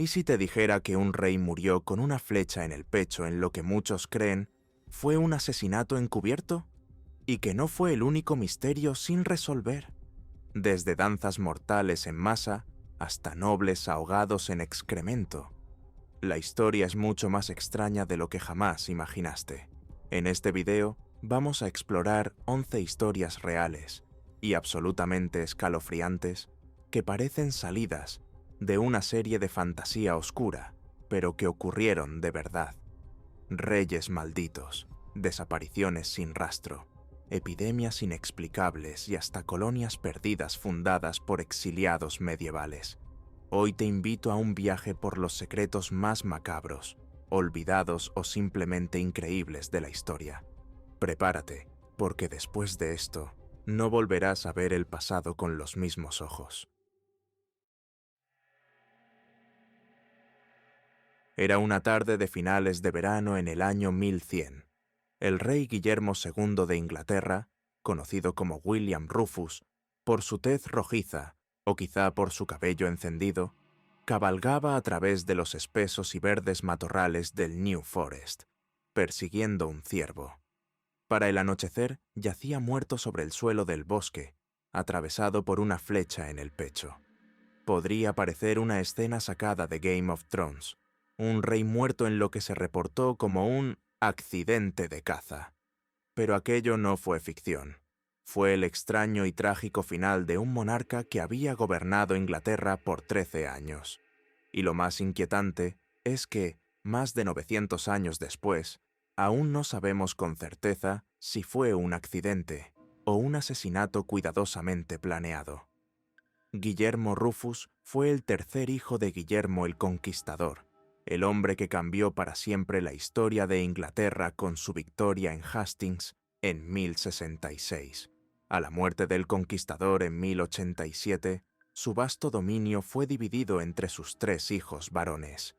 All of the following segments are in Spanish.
¿Y si te dijera que un rey murió con una flecha en el pecho en lo que muchos creen fue un asesinato encubierto? Y que no fue el único misterio sin resolver. Desde danzas mortales en masa hasta nobles ahogados en excremento. La historia es mucho más extraña de lo que jamás imaginaste. En este video vamos a explorar 11 historias reales y absolutamente escalofriantes que parecen salidas de una serie de fantasía oscura, pero que ocurrieron de verdad. Reyes malditos, desapariciones sin rastro, epidemias inexplicables y hasta colonias perdidas fundadas por exiliados medievales. Hoy te invito a un viaje por los secretos más macabros, olvidados o simplemente increíbles de la historia. Prepárate, porque después de esto, no volverás a ver el pasado con los mismos ojos. Era una tarde de finales de verano en el año 1100. El rey Guillermo II de Inglaterra, conocido como William Rufus, por su tez rojiza o quizá por su cabello encendido, cabalgaba a través de los espesos y verdes matorrales del New Forest, persiguiendo un ciervo. Para el anochecer yacía muerto sobre el suelo del bosque, atravesado por una flecha en el pecho. Podría parecer una escena sacada de Game of Thrones, un rey muerto en lo que se reportó como un accidente de caza. Pero aquello no fue ficción. Fue el extraño y trágico final de un monarca que había gobernado Inglaterra por 13 años. Y lo más inquietante es que, más de 900 años después, aún no sabemos con certeza si fue un accidente o un asesinato cuidadosamente planeado. Guillermo Rufus fue el tercer hijo de Guillermo el Conquistador, el hombre que cambió para siempre la historia de Inglaterra con su victoria en Hastings en 1066. A la muerte del conquistador en 1087, su vasto dominio fue dividido entre sus 3 hijos varones.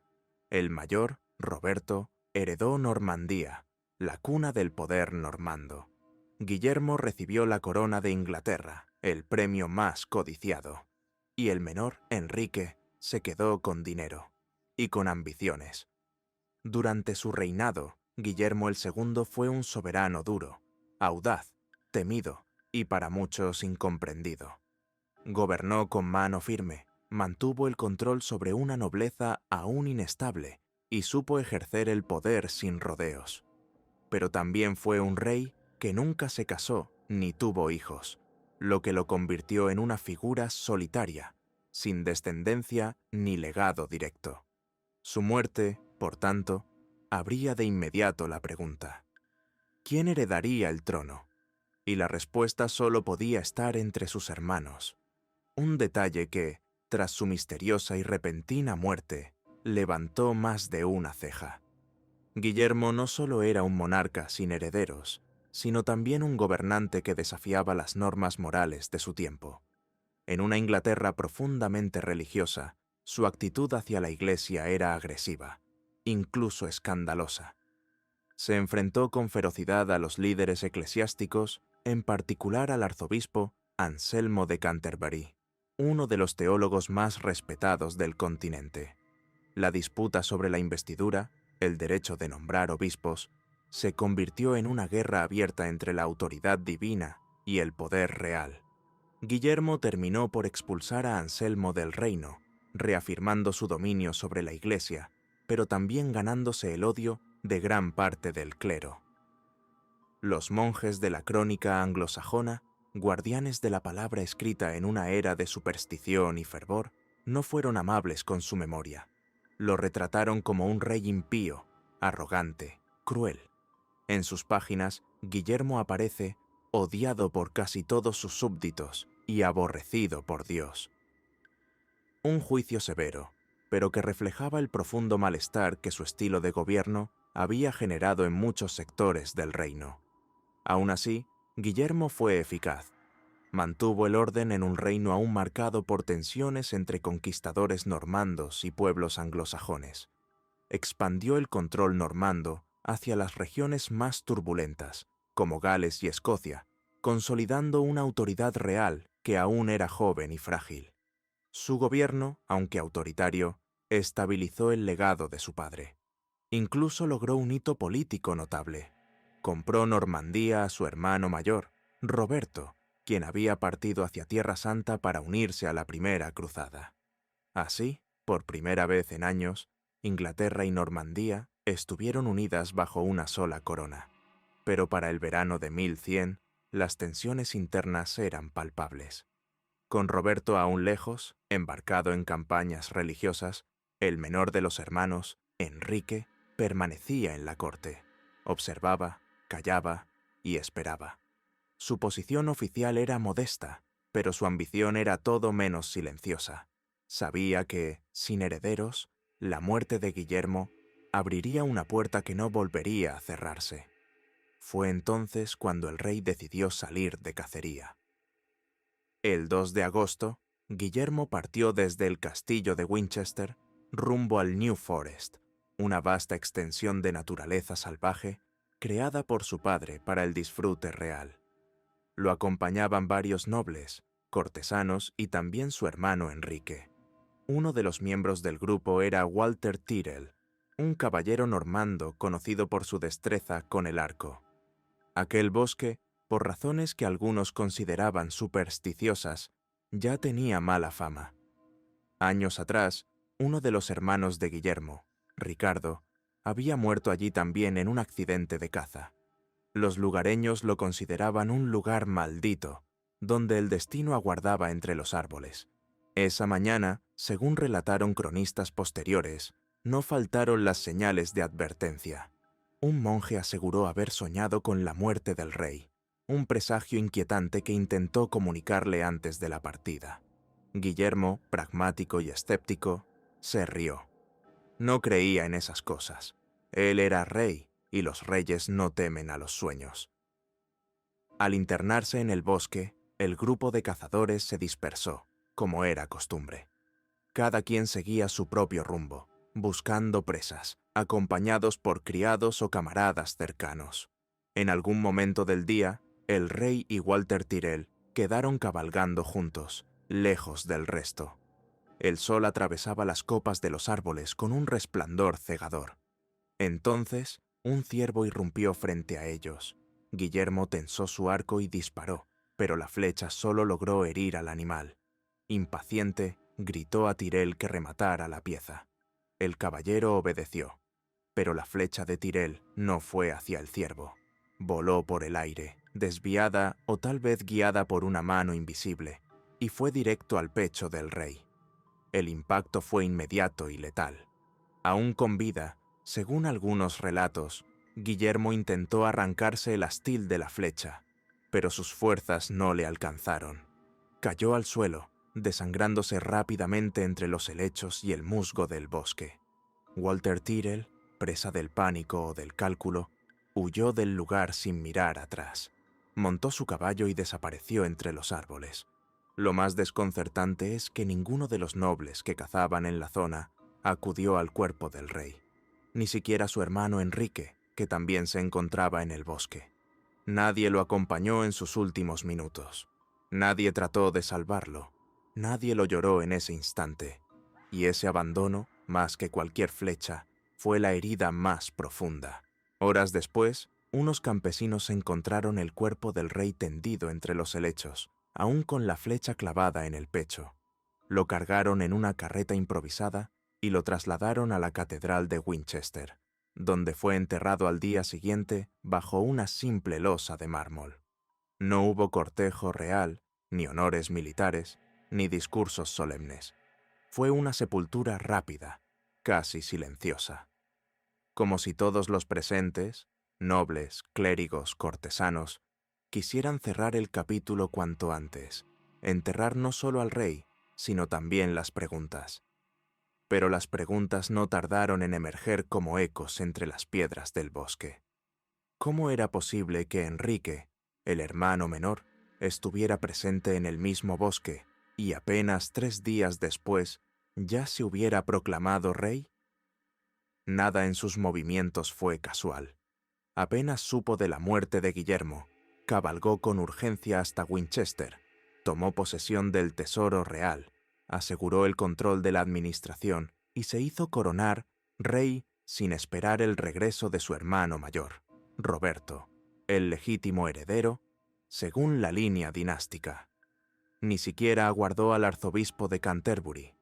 El mayor, Roberto, heredó Normandía, la cuna del poder normando. Guillermo recibió la corona de Inglaterra, el premio más codiciado. Y el menor, Enrique, se quedó con dinero y con ambiciones. Durante su reinado, Guillermo el II fue un soberano duro, audaz, temido y para muchos incomprendido. Gobernó con mano firme, mantuvo el control sobre una nobleza aún inestable y supo ejercer el poder sin rodeos. Pero también fue un rey que nunca se casó ni tuvo hijos, lo que lo convirtió en una figura solitaria, sin descendencia ni legado directo. Su muerte, por tanto, abría de inmediato la pregunta: ¿quién heredaría el trono? Y la respuesta solo podía estar entre sus hermanos. Un detalle que, tras su misteriosa y repentina muerte, levantó más de una ceja. Guillermo no solo era un monarca sin herederos, sino también un gobernante que desafiaba las normas morales de su tiempo. En una Inglaterra profundamente religiosa, su actitud hacia la Iglesia era agresiva, incluso escandalosa. Se enfrentó con ferocidad a los líderes eclesiásticos, en particular al arzobispo Anselmo de Canterbury, uno de los teólogos más respetados del continente. La disputa sobre la investidura, el derecho de nombrar obispos, se convirtió en una guerra abierta entre la autoridad divina y el poder real. Guillermo terminó por expulsar a Anselmo del reino, reafirmando su dominio sobre la Iglesia, pero también ganándose el odio de gran parte del clero. Los monjes de la crónica anglosajona, guardianes de la palabra escrita en una era de superstición y fervor, no fueron amables con su memoria. Lo retrataron como un rey impío, arrogante, cruel. En sus páginas, Guillermo aparece odiado por casi todos sus súbditos y aborrecido por Dios. Un juicio severo, pero que reflejaba el profundo malestar que su estilo de gobierno había generado en muchos sectores del reino. Aún así, Guillermo fue eficaz. Mantuvo el orden en un reino aún marcado por tensiones entre conquistadores normandos y pueblos anglosajones. Expandió el control normando hacia las regiones más turbulentas, como Gales y Escocia, consolidando una autoridad real que aún era joven y frágil. Su gobierno, aunque autoritario, estabilizó el legado de su padre. Incluso logró un hito político notable. Compró Normandía a su hermano mayor, Roberto, quien había partido hacia Tierra Santa para unirse a la Primera Cruzada. Así, por primera vez en años, Inglaterra y Normandía estuvieron unidas bajo una sola corona. Pero para el verano de 1100, las tensiones internas eran palpables. Con Roberto aún lejos, embarcado en campañas religiosas, el menor de los hermanos, Enrique, permanecía en la corte. Observaba, callaba y esperaba. Su posición oficial era modesta, pero su ambición era todo menos silenciosa. Sabía que, sin herederos, la muerte de Guillermo abriría una puerta que no volvería a cerrarse. Fue entonces cuando el rey decidió salir de cacería. El 2 de agosto, Guillermo partió desde el castillo de Winchester rumbo al New Forest, una vasta extensión de naturaleza salvaje creada por su padre para el disfrute real. Lo acompañaban varios nobles, cortesanos y también su hermano Enrique. Uno de los miembros del grupo era Walter Tyrrell, un caballero normando conocido por su destreza con el arco. Aquel bosque, por razones que algunos consideraban supersticiosas, ya tenía mala fama. Años atrás, uno de los hermanos de Guillermo, Ricardo, había muerto allí también en un accidente de caza. Los lugareños lo consideraban un lugar maldito, donde el destino aguardaba entre los árboles. Esa mañana, según relataron cronistas posteriores, no faltaron las señales de advertencia. Un monje aseguró haber soñado con la muerte del rey, un presagio inquietante que intentó comunicarle antes de la partida. Guillermo, pragmático y escéptico, se rió. No creía en esas cosas. Él era rey, y los reyes no temen a los sueños. Al internarse en el bosque, el grupo de cazadores se dispersó, como era costumbre. Cada quien seguía su propio rumbo, buscando presas, acompañados por criados o camaradas cercanos. En algún momento del día, el rey y Walter Tyrrell quedaron cabalgando juntos, lejos del resto. El sol atravesaba las copas de los árboles con un resplandor cegador. Entonces, un ciervo irrumpió frente a ellos. Guillermo tensó su arco y disparó, pero la flecha solo logró herir al animal. Impaciente, gritó a Tyrrell que rematara la pieza. El caballero obedeció, pero la flecha de Tyrrell no fue hacia el ciervo. Voló por el aire, desviada o tal vez guiada por una mano invisible, y fue directo al pecho del rey. El impacto fue inmediato y letal. Aún con vida, según algunos relatos, Guillermo intentó arrancarse el astil de la flecha, pero sus fuerzas no le alcanzaron. Cayó al suelo, desangrándose rápidamente entre los helechos y el musgo del bosque. Walter Tyrrell, presa del pánico o del cálculo, huyó del lugar sin mirar atrás. Montó su caballo y desapareció entre los árboles. Lo más desconcertante es que ninguno de los nobles que cazaban en la zona acudió al cuerpo del rey. Ni siquiera su hermano Enrique, que también se encontraba en el bosque. Nadie lo acompañó en sus últimos minutos. Nadie trató de salvarlo. Nadie lo lloró en ese instante. Y ese abandono, más que cualquier flecha, fue la herida más profunda. Horas después, unos campesinos encontraron el cuerpo del rey tendido entre los helechos, aún con la flecha clavada en el pecho. Lo cargaron en una carreta improvisada y lo trasladaron a la catedral de Winchester, donde fue enterrado al día siguiente bajo una simple losa de mármol. No hubo cortejo real, ni honores militares, ni discursos solemnes. Fue una sepultura rápida, casi silenciosa. Como si todos los presentes, nobles, clérigos, cortesanos, quisieran cerrar el capítulo cuanto antes, enterrar no solo al rey, sino también las preguntas. Pero las preguntas no tardaron en emerger como ecos entre las piedras del bosque. ¿Cómo era posible que Enrique, el hermano menor, estuviera presente en el mismo bosque y apenas 3 días después ya se hubiera proclamado rey? Nada en sus movimientos fue casual. Apenas supo de la muerte de Guillermo, cabalgó con urgencia hasta Winchester, tomó posesión del tesoro real, aseguró el control de la administración y se hizo coronar rey sin esperar el regreso de su hermano mayor, Roberto, el legítimo heredero, según la línea dinástica. Ni siquiera aguardó al arzobispo de Canterbury,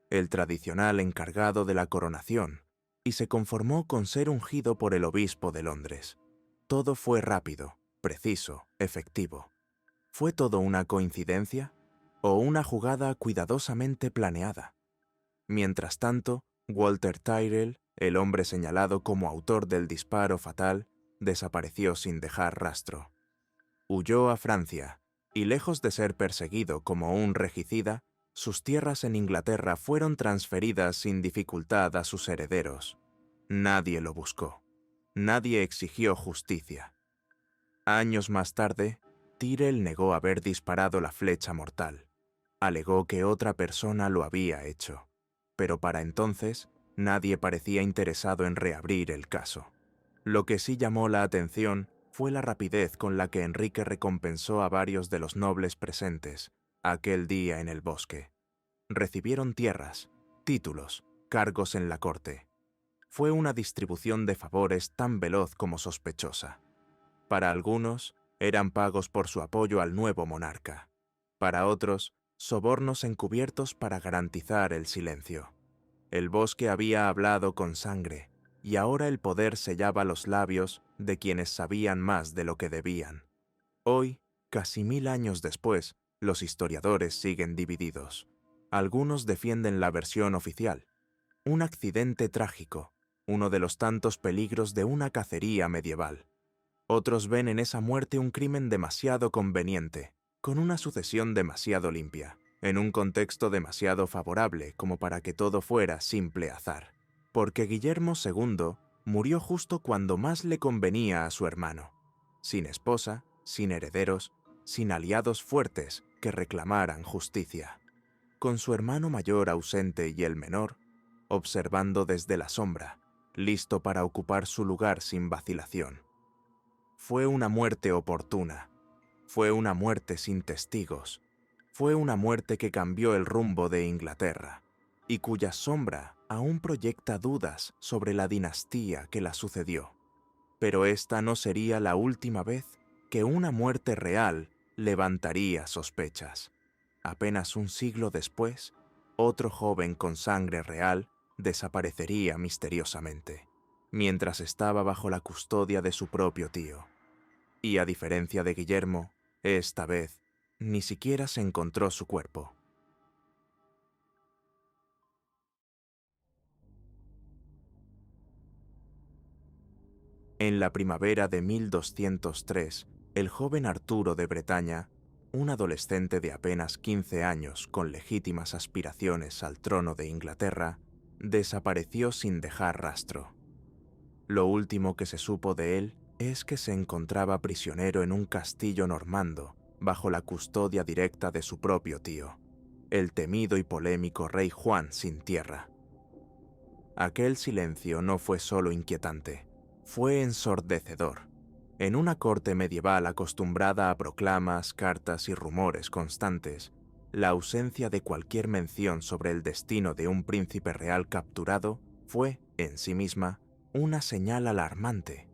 el tradicional encargado de la coronación, y se conformó con ser ungido por el obispo de Londres. Todo fue rápido, preciso, efectivo. ¿Fue todo una coincidencia o una jugada cuidadosamente planeada? Mientras tanto, Walter Tyrrell, el hombre señalado como autor del disparo fatal, desapareció sin dejar rastro. Huyó a Francia, y lejos de ser perseguido como un regicida, sus tierras en Inglaterra fueron transferidas sin dificultad a sus herederos. Nadie lo buscó. Nadie exigió justicia. Años más tarde, Tyrrell negó haber disparado la flecha mortal. Alegó que otra persona lo había hecho, pero para entonces nadie parecía interesado en reabrir el caso. Lo que sí llamó la atención fue la rapidez con la que Enrique recompensó a varios de los nobles presentes aquel día en el bosque. Recibieron tierras, títulos, cargos en la corte. Fue una distribución de favores tan veloz como sospechosa. Para algunos, eran pagos por su apoyo al nuevo monarca. Para otros, sobornos encubiertos para garantizar el silencio. El bosque había hablado con sangre, y ahora el poder sellaba los labios de quienes sabían más de lo que debían. Hoy, casi 1000 años después, los historiadores siguen divididos. Algunos defienden la versión oficial, un accidente trágico, uno de los tantos peligros de una cacería medieval. Otros ven en esa muerte un crimen demasiado conveniente, con una sucesión demasiado limpia, en un contexto demasiado favorable como para que todo fuera simple azar. Porque Guillermo II murió justo cuando más le convenía a su hermano, sin esposa, sin herederos, sin aliados fuertes que reclamaran justicia. Con su hermano mayor ausente y el menor, observando desde la sombra, listo para ocupar su lugar sin vacilación. Fue una muerte oportuna. Fue una muerte sin testigos. Fue una muerte que cambió el rumbo de Inglaterra, y cuya sombra aún proyecta dudas sobre la dinastía que la sucedió. Pero esta no sería la última vez que una muerte real levantaría sospechas. Apenas un siglo después, otro joven con sangre real desaparecería misteriosamente, mientras estaba bajo la custodia de su propio tío. Y a diferencia de Guillermo, esta vez ni siquiera se encontró su cuerpo. En la primavera de 1203, el joven Arturo de Bretaña, un adolescente de apenas 15 años con legítimas aspiraciones al trono de Inglaterra, desapareció sin dejar rastro. Lo último que se supo de él es que se encontraba prisionero en un castillo normando bajo la custodia directa de su propio tío, el temido y polémico rey Juan sin tierra. Aquel silencio no fue solo inquietante, fue ensordecedor. En una corte medieval acostumbrada a proclamas, cartas y rumores constantes, la ausencia de cualquier mención sobre el destino de un príncipe real capturado fue, en sí misma, una señal alarmante,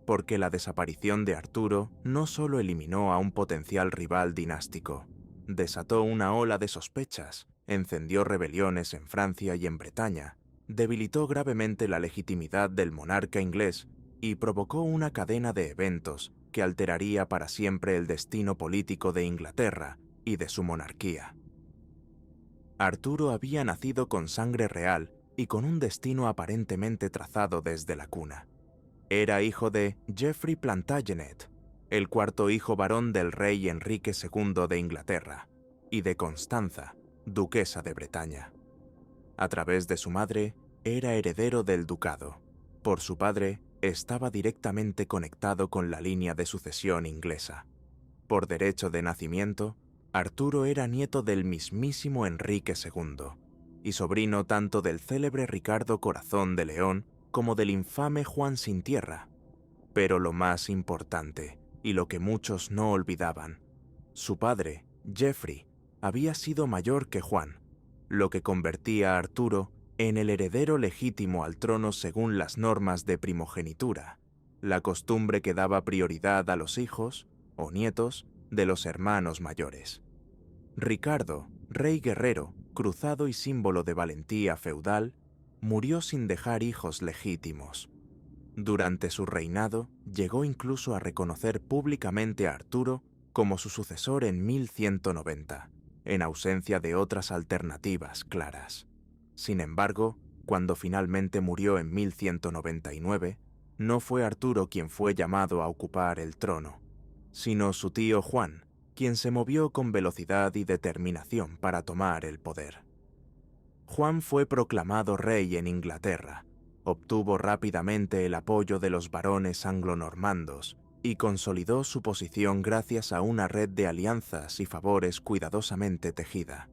porque la desaparición de Arturo no solo eliminó a un potencial rival dinástico, desató una ola de sospechas, encendió rebeliones en Francia y en Bretaña, debilitó gravemente la legitimidad del monarca inglés y provocó una cadena de eventos que alteraría para siempre el destino político de Inglaterra y de su monarquía. Arturo había nacido con sangre real y con un destino aparentemente trazado desde la cuna. Era hijo de Geoffrey Plantagenet, el cuarto hijo varón del rey Enrique II de Inglaterra, y de Constanza, duquesa de Bretaña. A través de su madre, era heredero del ducado. Por su padre, estaba directamente conectado con la línea de sucesión inglesa. Por derecho de nacimiento, Arturo era nieto del mismísimo Enrique II, y sobrino tanto del célebre Ricardo Corazón de León como del infame Juan sin tierra. Pero lo más importante, y lo que muchos no olvidaban, su padre, Geoffrey, había sido mayor que Juan, lo que convertía a Arturo en el heredero legítimo al trono según las normas de primogenitura, la costumbre que daba prioridad a los hijos o nietos de los hermanos mayores. Ricardo, rey guerrero, cruzado y símbolo de valentía feudal, murió sin dejar hijos legítimos. Durante su reinado, llegó incluso a reconocer públicamente a Arturo como su sucesor en 1190, en ausencia de otras alternativas claras. Sin embargo, cuando finalmente murió en 1199, no fue Arturo quien fue llamado a ocupar el trono, sino su tío Juan, quien se movió con velocidad y determinación para tomar el poder. Juan fue proclamado rey en Inglaterra, obtuvo rápidamente el apoyo de los barones anglonormandos y consolidó su posición gracias a una red de alianzas y favores cuidadosamente tejida.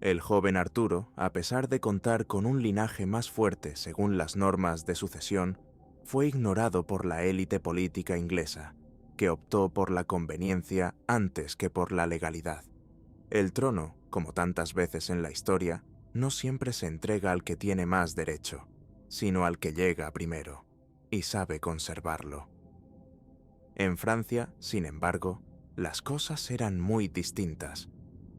El joven Arturo, a pesar de contar con un linaje más fuerte según las normas de sucesión, fue ignorado por la élite política inglesa, que optó por la conveniencia antes que por la legalidad. El trono, como tantas veces en la historia, no siempre se entrega al que tiene más derecho, sino al que llega primero y sabe conservarlo. En Francia, sin embargo, las cosas eran muy distintas.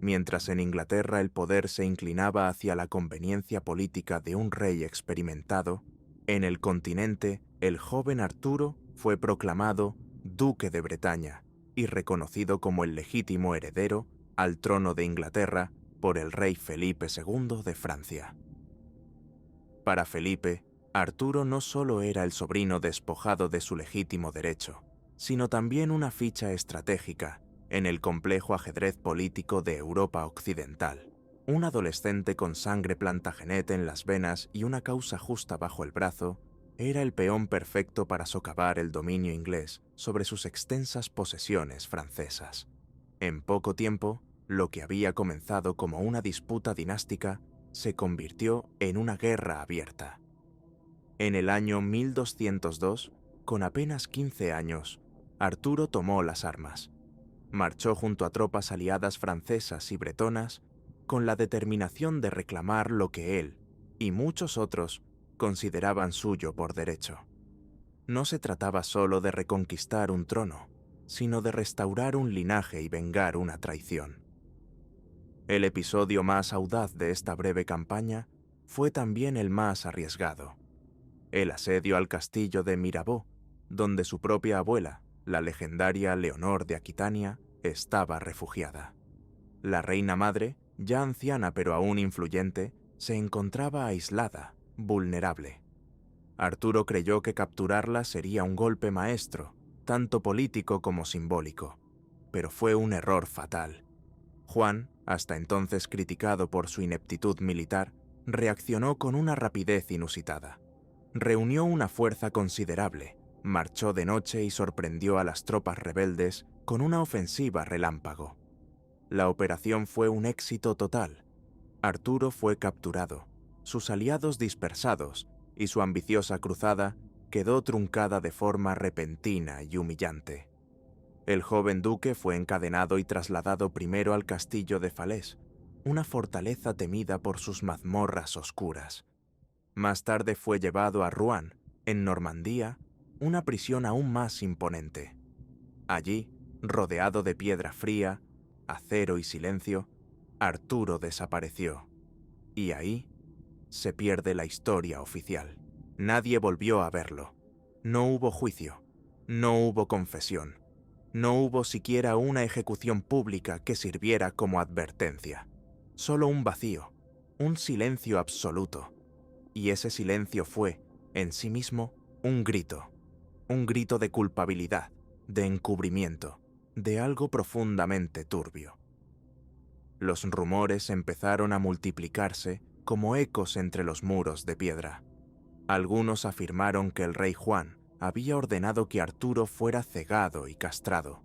Mientras en Inglaterra el poder se inclinaba hacia la conveniencia política de un rey experimentado, en el continente el joven Arturo fue proclamado duque de Bretaña y reconocido como el legítimo heredero al trono de Inglaterra por el rey Felipe II de Francia. Para Felipe, Arturo no solo era el sobrino despojado de su legítimo derecho, sino también una ficha estratégica en el complejo ajedrez político de Europa occidental. Un adolescente con sangre Plantagenet en las venas y una causa justa bajo el brazo, era el peón perfecto para socavar el dominio inglés sobre sus extensas posesiones francesas. En poco tiempo, lo que había comenzado como una disputa dinástica se convirtió en una guerra abierta. En el año 1202, con apenas 15 años, Arturo tomó las armas. Marchó junto a tropas aliadas francesas y bretonas con la determinación de reclamar lo que él y muchos otros consideraban suyo por derecho. No se trataba solo de reconquistar un trono, sino de restaurar un linaje y vengar una traición. El episodio más audaz de esta breve campaña fue también el más arriesgado: el asedio al castillo de Mirabeau, donde su propia abuela, la legendaria Leonor de Aquitania, estaba refugiada. La reina madre, ya anciana pero aún influyente, se encontraba aislada, vulnerable. Arturo creyó que capturarla sería un golpe maestro, tanto político como simbólico, pero fue un error fatal. Juan, hasta entonces criticado por su ineptitud militar, reaccionó con una rapidez inusitada. Reunió una fuerza considerable, marchó de noche y sorprendió a las tropas rebeldes con una ofensiva relámpago. La operación fue un éxito total. Arturo fue capturado, sus aliados dispersados y su ambiciosa cruzada quedó truncada de forma repentina y humillante. El joven duque fue encadenado y trasladado primero al castillo de Falaise, una fortaleza temida por sus mazmorras oscuras. Más tarde fue llevado a Rouen, en Normandía, una prisión aún más imponente. Allí, rodeado de piedra fría, acero y silencio, Arturo desapareció. Y ahí se pierde la historia oficial. Nadie volvió a verlo. No hubo juicio, no hubo confesión, no hubo siquiera una ejecución pública que sirviera como advertencia. Solo un vacío, un silencio absoluto. Y ese silencio fue, en sí mismo, un grito de culpabilidad, de encubrimiento, de algo profundamente turbio. Los rumores empezaron a multiplicarse como ecos entre los muros de piedra. Algunos afirmaron que el rey Juan había ordenado que Arturo fuera cegado y castrado,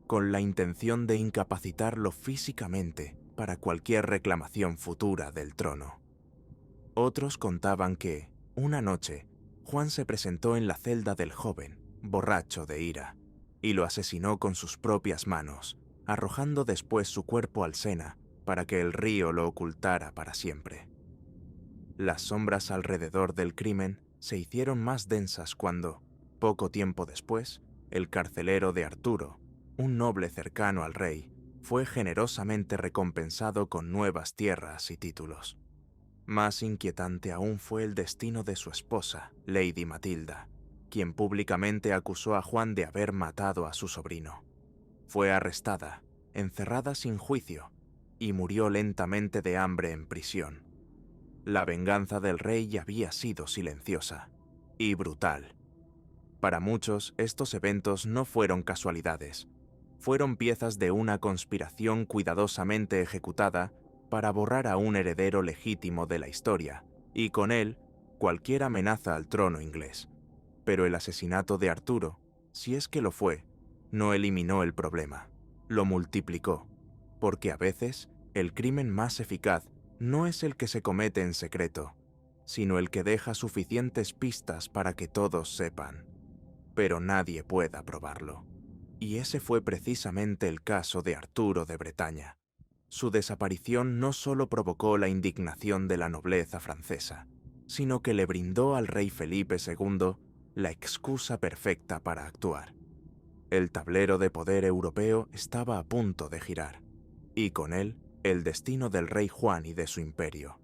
con la intención de incapacitarlo físicamente para cualquier reclamación futura del trono. Otros contaban que, una noche, Juan se presentó en la celda del joven, borracho de ira, y lo asesinó con sus propias manos, arrojando después su cuerpo al Sena para que el río lo ocultara para siempre. Las sombras alrededor del crimen se hicieron más densas cuando, poco tiempo después, el carcelero de Arturo, un noble cercano al rey, fue generosamente recompensado con nuevas tierras y títulos. Más inquietante aún fue el destino de su esposa, Lady Matilda, quien públicamente acusó a Juan de haber matado a su sobrino. Fue arrestada, encerrada sin juicio, y murió lentamente de hambre en prisión. La venganza del rey había sido silenciosa y brutal. Para muchos, estos eventos no fueron casualidades. Fueron piezas de una conspiración cuidadosamente ejecutada para borrar a un heredero legítimo de la historia, y con él, cualquier amenaza al trono inglés. Pero el asesinato de Arturo, si es que lo fue, no eliminó el problema, lo multiplicó, porque a veces el crimen más eficaz no es el que se comete en secreto, sino el que deja suficientes pistas para que todos sepan, pero nadie pueda probarlo. Y ese fue precisamente el caso de Arturo de Bretaña. Su desaparición no solo provocó la indignación de la nobleza francesa, sino que le brindó al rey Felipe II la excusa perfecta para actuar. El tablero de poder europeo estaba a punto de girar, y con él el destino del rey Juan y de su imperio.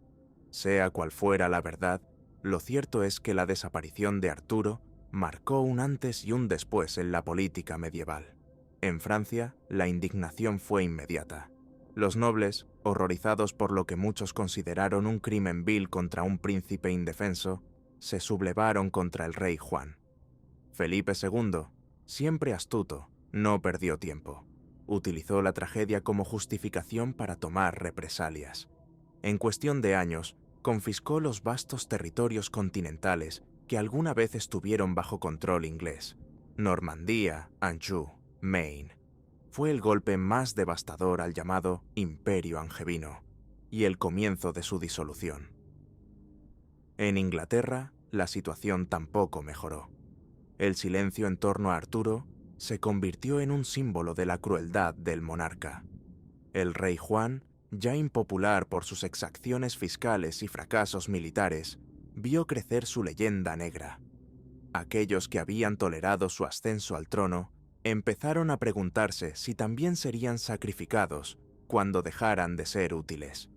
Sea cual fuera la verdad, lo cierto es que la desaparición de Arturo marcó un antes y un después en la política medieval. En Francia, la indignación fue inmediata. Los nobles, horrorizados por lo que muchos consideraron un crimen vil contra un príncipe indefenso, se sublevaron contra el rey Juan. Felipe II, siempre astuto, no perdió tiempo. Utilizó la tragedia como justificación para tomar represalias. En cuestión de años, confiscó los vastos territorios continentales que alguna vez estuvieron bajo control inglés: Normandía, Anjou, Maine. Fue el golpe más devastador al llamado Imperio Angevino y el comienzo de su disolución. En Inglaterra, la situación tampoco mejoró. El silencio en torno a Arturo se convirtió en un símbolo de la crueldad del monarca. El rey Juan, ya impopular por sus exacciones fiscales y fracasos militares, vio crecer su leyenda negra. Aquellos que habían tolerado su ascenso al trono empezaron a preguntarse si también serían sacrificados cuando dejaran de ser útiles.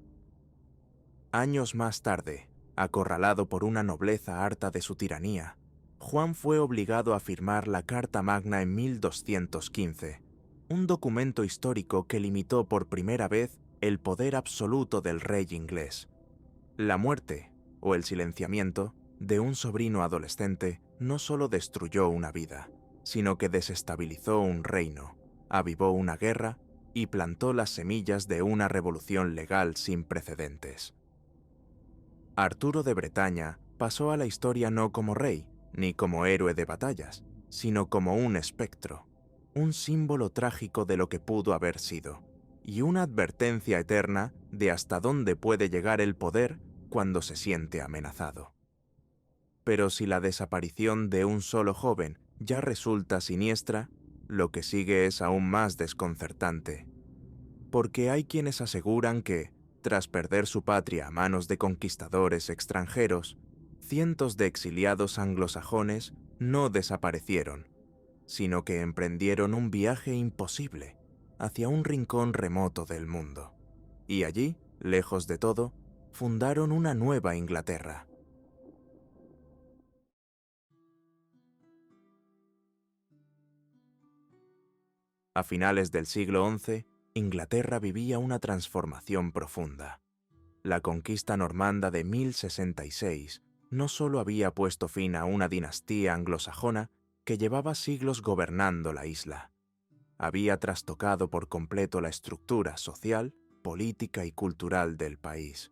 Años más tarde, acorralado por una nobleza harta de su tiranía, Juan fue obligado a firmar la Carta Magna en 1215, un documento histórico que limitó por primera vez el poder absoluto del rey inglés. La muerte, o el silenciamiento, de un sobrino adolescente no solo destruyó una vida, sino que desestabilizó un reino, avivó una guerra y plantó las semillas de una revolución legal sin precedentes. Arturo de Bretaña pasó a la historia no como rey, ni como héroe de batallas, sino como un espectro, un símbolo trágico de lo que pudo haber sido, y una advertencia eterna de hasta dónde puede llegar el poder cuando se siente amenazado. Pero si la desaparición de un solo joven ya resulta siniestra, lo que sigue es aún más desconcertante, porque hay quienes aseguran que, tras perder su patria a manos de conquistadores extranjeros, cientos de exiliados anglosajones no desaparecieron, sino que emprendieron un viaje imposible hacia un rincón remoto del mundo, y allí, lejos de todo, fundaron una nueva Inglaterra. A finales del siglo XI, Inglaterra vivía una transformación profunda. La conquista normanda de 1066 no solo había puesto fin a una dinastía anglosajona que llevaba siglos gobernando la isla, había trastocado por completo la estructura social, política y cultural del país.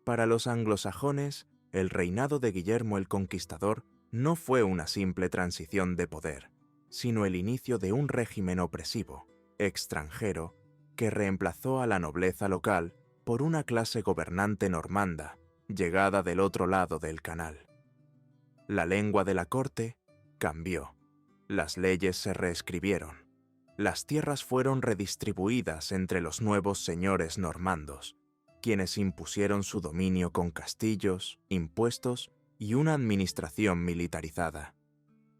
Para los anglosajones, el reinado de Guillermo el Conquistador no fue una simple transición de poder, sino el inicio de un régimen opresivo, extranjero, que reemplazó a la nobleza local por una clase gobernante normanda, llegada del otro lado del canal. La lengua de la corte cambió, las leyes se reescribieron, las tierras fueron redistribuidas entre los nuevos señores normandos, quienes impusieron su dominio con castillos, impuestos y una administración militarizada.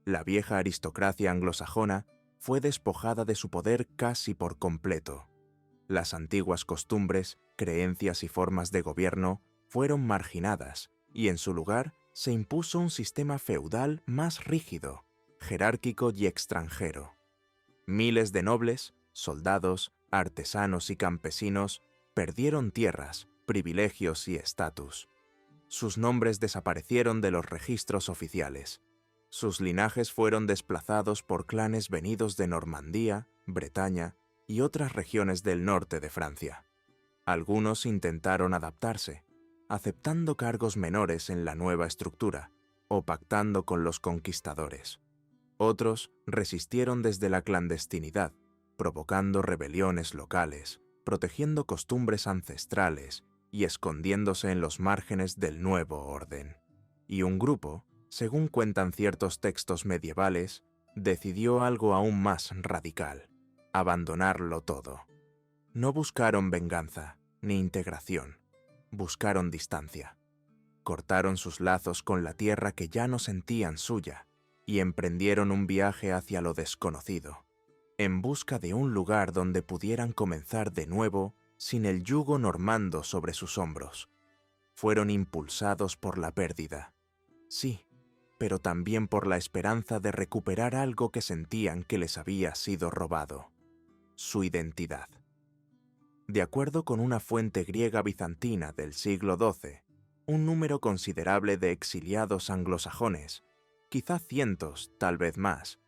La vieja aristocracia anglosajona fue despojada de su poder casi por completo. Las antiguas costumbres, creencias y formas de gobierno fueron marginadas y en su lugar se impuso un sistema feudal más rígido, jerárquico y extranjero. Miles de nobles, soldados, artesanos y campesinos perdieron tierras, privilegios y estatus. Sus nombres desaparecieron de los registros oficiales. Sus linajes fueron desplazados por clanes venidos de Normandía, Bretaña y otras regiones del norte de Francia. Algunos intentaron adaptarse, aceptando cargos menores en la nueva estructura o pactando con los conquistadores. Otros resistieron desde la clandestinidad, provocando rebeliones locales, protegiendo costumbres ancestrales y escondiéndose en los márgenes del nuevo orden. Y un grupo, según cuentan ciertos textos medievales, decidió algo aún más radical: abandonarlo todo. No buscaron venganza ni integración, buscaron distancia. Cortaron sus lazos con la tierra que ya no sentían suya y emprendieron un viaje hacia lo desconocido, en busca de un lugar donde pudieran comenzar de nuevo sin el yugo normando sobre sus hombros. Fueron impulsados por la pérdida, sí, pero también por la esperanza de recuperar algo que sentían que les había sido robado: su identidad. De acuerdo con una fuente griega bizantina del siglo XII, un número considerable de exiliados anglosajones, quizá cientos, tal vez más,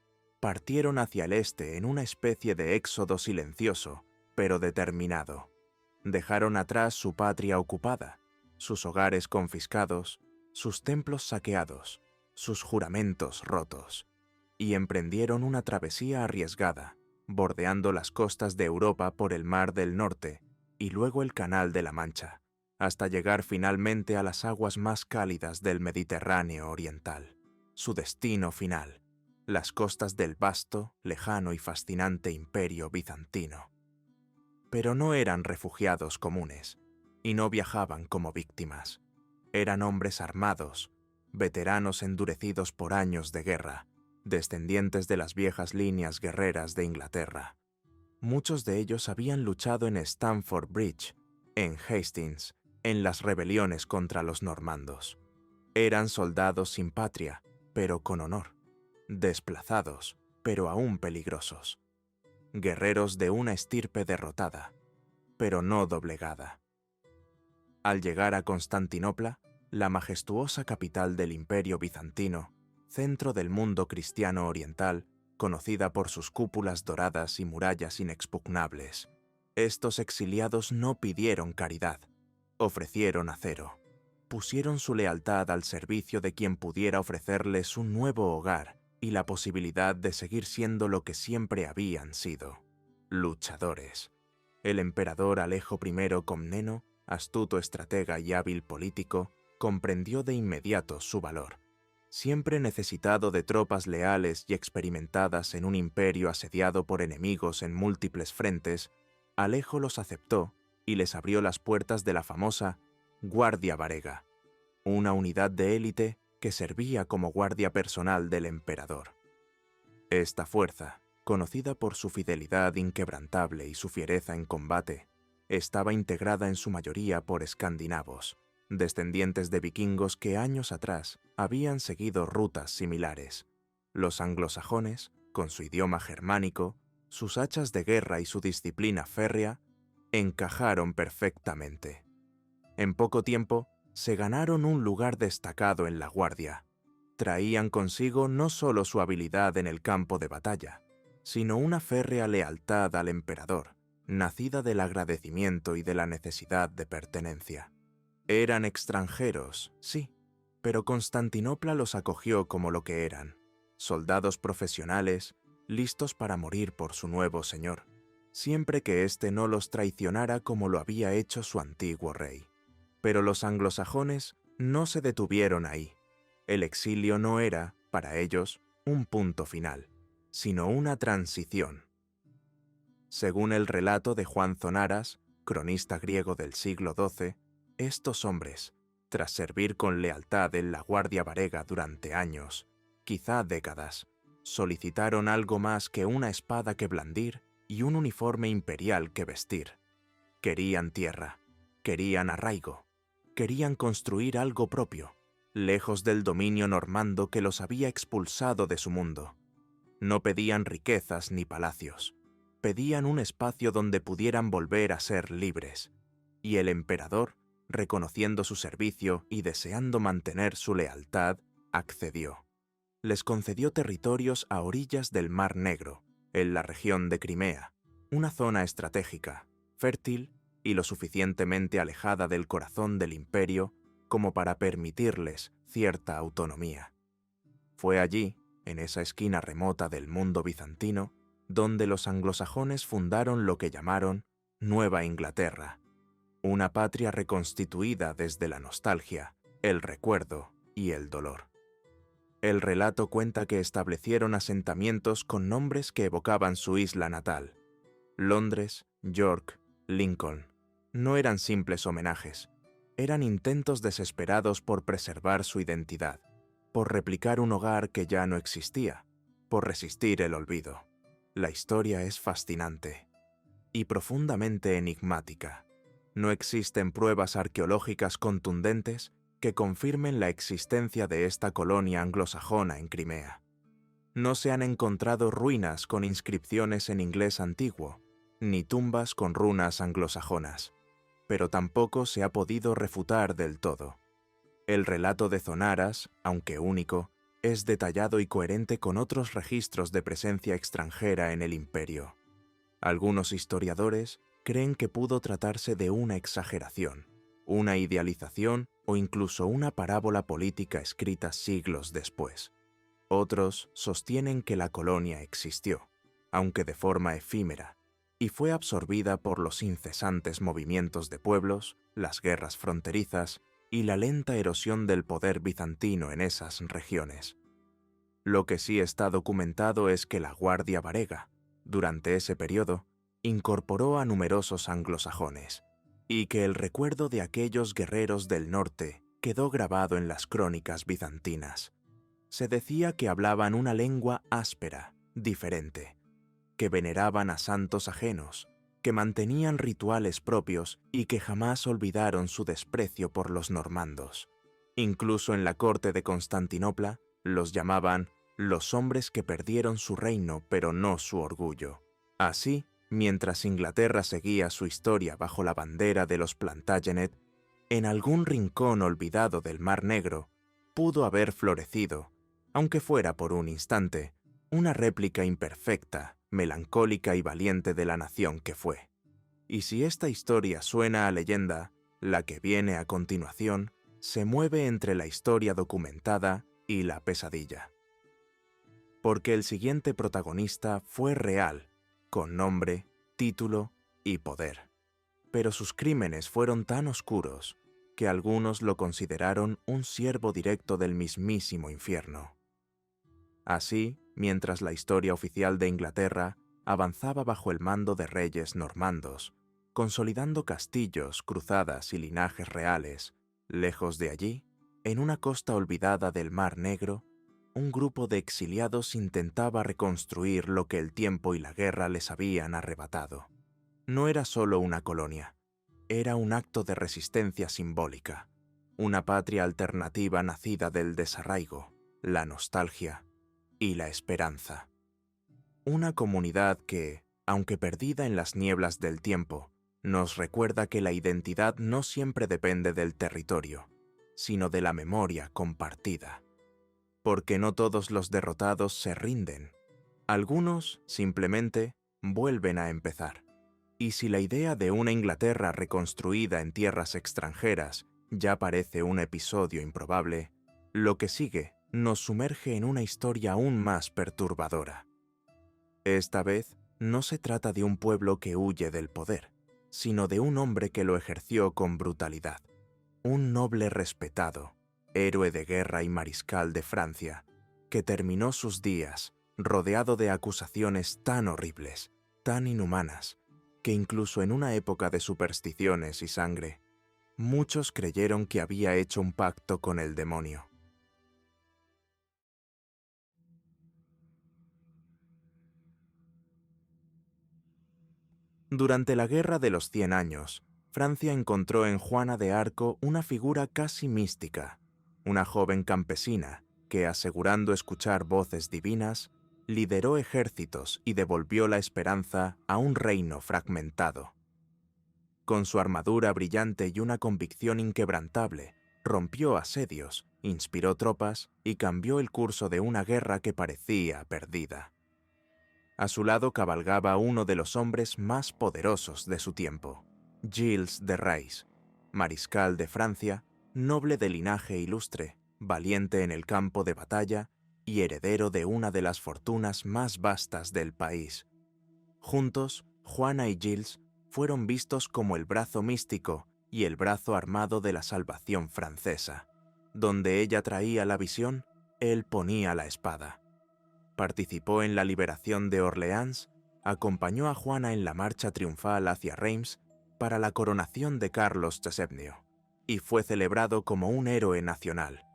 partieron hacia el este en una especie de éxodo silencioso, pero determinado. Dejaron atrás su patria ocupada, sus hogares confiscados, sus templos saqueados, sus juramentos rotos, y emprendieron una travesía arriesgada, bordeando las costas de Europa por el Mar del Norte y luego el Canal de la Mancha, hasta llegar finalmente a las aguas más cálidas del Mediterráneo oriental. Su destino final: las costas del vasto, lejano y fascinante imperio bizantino. Pero no eran refugiados comunes, y no viajaban como víctimas. Eran hombres armados, veteranos endurecidos por años de guerra, descendientes de las viejas líneas guerreras de Inglaterra. Muchos de ellos habían luchado en Stamford Bridge, en Hastings, en las rebeliones contra los normandos. Eran soldados sin patria, pero con honor, desplazados, pero aún peligrosos. Guerreros de una estirpe derrotada, pero no doblegada. Al llegar a Constantinopla, la majestuosa capital del Imperio bizantino, centro del mundo cristiano oriental, conocida por sus cúpulas doradas y murallas inexpugnables, estos exiliados no pidieron caridad, ofrecieron acero. Pusieron su lealtad al servicio de quien pudiera ofrecerles un nuevo hogar y la posibilidad de seguir siendo lo que siempre habían sido: luchadores. El emperador Alejo I Comneno, astuto estratega y hábil político, comprendió de inmediato su valor. Siempre necesitado de tropas leales y experimentadas en un imperio asediado por enemigos en múltiples frentes, Alejo los aceptó y les abrió las puertas de la famosa Guardia Varega, una unidad de élite que servía como guardia personal del emperador. Esta fuerza, conocida por su fidelidad inquebrantable y su fiereza en combate, estaba integrada en su mayoría por escandinavos, descendientes de vikingos que años atrás habían seguido rutas similares. Los anglosajones, con su idioma germánico, sus hachas de guerra y su disciplina férrea, encajaron perfectamente. En poco tiempo, se ganaron un lugar destacado en la guardia. Traían consigo no solo su habilidad en el campo de batalla, sino una férrea lealtad al emperador, nacida del agradecimiento y de la necesidad de pertenencia. Eran extranjeros, sí, pero Constantinopla los acogió como lo que eran: soldados profesionales, listos para morir por su nuevo señor, siempre que éste no los traicionara como lo había hecho su antiguo rey. Pero los anglosajones no se detuvieron ahí. El exilio no era, para ellos, un punto final, sino una transición. Según el relato de Juan Zonaras, cronista griego del siglo XII, estos hombres, tras servir con lealtad en la Guardia Varega durante años, quizá décadas, solicitaron algo más que una espada que blandir y un uniforme imperial que vestir. Querían tierra, querían arraigo, querían construir algo propio, lejos del dominio normando que los había expulsado de su mundo. No pedían riquezas ni palacios, pedían un espacio donde pudieran volver a ser libres, y el emperador, reconociendo su servicio y deseando mantener su lealtad, accedió. Les concedió territorios a orillas del Mar Negro, en la región de Crimea, una zona estratégica, fértil y lo suficientemente alejada del corazón del imperio como para permitirles cierta autonomía. Fue allí, en esa esquina remota del mundo bizantino, donde los anglosajones fundaron lo que llamaron Nueva Inglaterra, una patria reconstituida desde la nostalgia, el recuerdo y el dolor. El relato cuenta que establecieron asentamientos con nombres que evocaban su isla natal. Londres, York, Lincoln. No eran simples homenajes, eran intentos desesperados por preservar su identidad, por replicar un hogar que ya no existía, por resistir el olvido. La historia es fascinante y profundamente enigmática. No existen pruebas arqueológicas contundentes que confirmen la existencia de esta colonia anglosajona en Crimea. No se han encontrado ruinas con inscripciones en inglés antiguo, ni tumbas con runas anglosajonas, pero tampoco se ha podido refutar del todo. El relato de Zonaras, aunque único, es detallado y coherente con otros registros de presencia extranjera en el imperio. Algunos historiadores creen que pudo tratarse de una exageración, una idealización o incluso una parábola política escrita siglos después. Otros sostienen que la colonia existió, aunque de forma efímera, y fue absorbida por los incesantes movimientos de pueblos, las guerras fronterizas y la lenta erosión del poder bizantino en esas regiones. Lo que sí está documentado es que la Guardia Varega, durante ese periodo, incorporó a numerosos anglosajones, y que el recuerdo de aquellos guerreros del norte quedó grabado en las crónicas bizantinas. Se decía que hablaban una lengua áspera, diferente, que veneraban a santos ajenos, que mantenían rituales propios y que jamás olvidaron su desprecio por los normandos. Incluso en la corte de Constantinopla los llamaban los hombres que perdieron su reino pero no su orgullo. Así, mientras Inglaterra seguía su historia bajo la bandera de los Plantagenet, en algún rincón olvidado del Mar Negro pudo haber florecido, aunque fuera por un instante, una réplica imperfecta, melancólica y valiente de la nación que fue. Y si esta historia suena a leyenda, la que viene a continuación se mueve entre la historia documentada y la pesadilla. Porque el siguiente protagonista fue real, con nombre, título y poder. Pero sus crímenes fueron tan oscuros que algunos lo consideraron un siervo directo del mismísimo infierno. Así, mientras la historia oficial de Inglaterra avanzaba bajo el mando de reyes normandos, consolidando castillos, cruzadas y linajes reales, lejos de allí, en una costa olvidada del Mar Negro, un grupo de exiliados intentaba reconstruir lo que el tiempo y la guerra les habían arrebatado. No era solo una colonia, era un acto de resistencia simbólica, una patria alternativa nacida del desarraigo, la nostalgia y la esperanza. Una comunidad que, aunque perdida en las nieblas del tiempo, nos recuerda que la identidad no siempre depende del territorio, sino de la memoria compartida. Porque no todos los derrotados se rinden. Algunos, simplemente, vuelven a empezar. Y si la idea de una Inglaterra reconstruida en tierras extranjeras ya parece un episodio improbable, lo que sigue nos sumerge en una historia aún más perturbadora. Esta vez, no se trata de un pueblo que huye del poder, sino de un hombre que lo ejerció con brutalidad. Un noble respetado, héroe de guerra y mariscal de Francia, que terminó sus días rodeado de acusaciones tan horribles, tan inhumanas, que incluso en una época de supersticiones y sangre, muchos creyeron que había hecho un pacto con el demonio. Durante la Guerra de los 100 Años, Francia encontró en Juana de Arco una figura casi mística, una joven campesina que, asegurando escuchar voces divinas, lideró ejércitos y devolvió la esperanza a un reino fragmentado. Con su armadura brillante y una convicción inquebrantable, rompió asedios, inspiró tropas y cambió el curso de una guerra que parecía perdida. A su lado cabalgaba uno de los hombres más poderosos de su tiempo, Gilles de Rais, mariscal de Francia, noble de linaje ilustre, valiente en el campo de batalla y heredero de una de las fortunas más vastas del país. Juntos, Juana y Gilles fueron vistos como el brazo místico y el brazo armado de la salvación francesa. Donde ella traía la visión, él ponía la espada. Participó en la liberación de Orleans, acompañó a Juana en la marcha triunfal hacia Reims para la coronación de Carlos VII, y fue celebrado como un héroe nacional.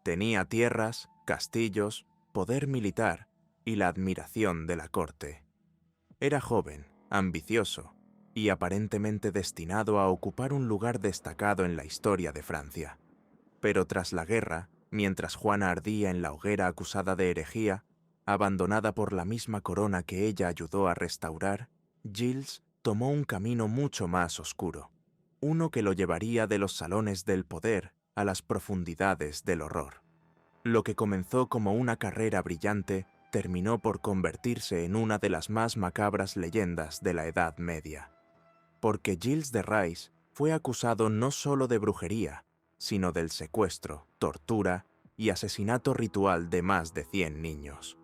Tenía tierras, castillos, poder militar y la admiración de la corte. Era joven, ambicioso y aparentemente destinado a ocupar un lugar destacado en la historia de Francia. Pero tras la guerra, mientras Juana ardía en la hoguera acusada de herejía, abandonada por la misma corona que ella ayudó a restaurar, Gilles tomó un camino mucho más oscuro, uno que lo llevaría de los salones del poder a las profundidades del horror. Lo que comenzó como una carrera brillante terminó por convertirse en una de las más macabras leyendas de la Edad Media. Porque Gilles de Rais fue acusado no solo de brujería, sino del secuestro, tortura y asesinato ritual de más de 100 niños.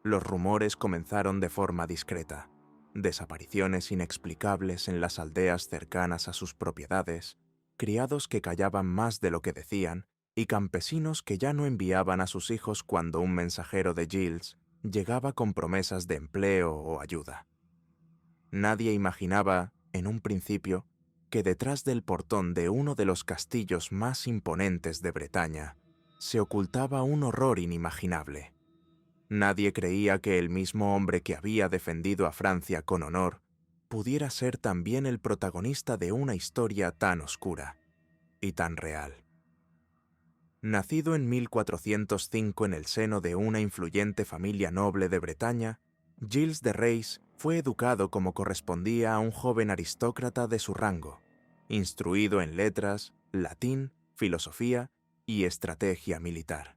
Los rumores comenzaron de forma discreta. Desapariciones inexplicables en las aldeas cercanas a sus propiedades, criados que callaban más de lo que decían y campesinos que ya no enviaban a sus hijos cuando un mensajero de Gilles llegaba con promesas de empleo o ayuda. Nadie imaginaba, en un principio, que detrás del portón de uno de los castillos más imponentes de Bretaña se ocultaba un horror inimaginable. Nadie creía que el mismo hombre que había defendido a Francia con honor pudiera ser también el protagonista de una historia tan oscura y tan real. Nacido en 1405 en el seno de una influyente familia noble de Bretaña, Gilles de Rais fue educado como correspondía a un joven aristócrata de su rango, instruido en letras, latín, filosofía y estrategia militar.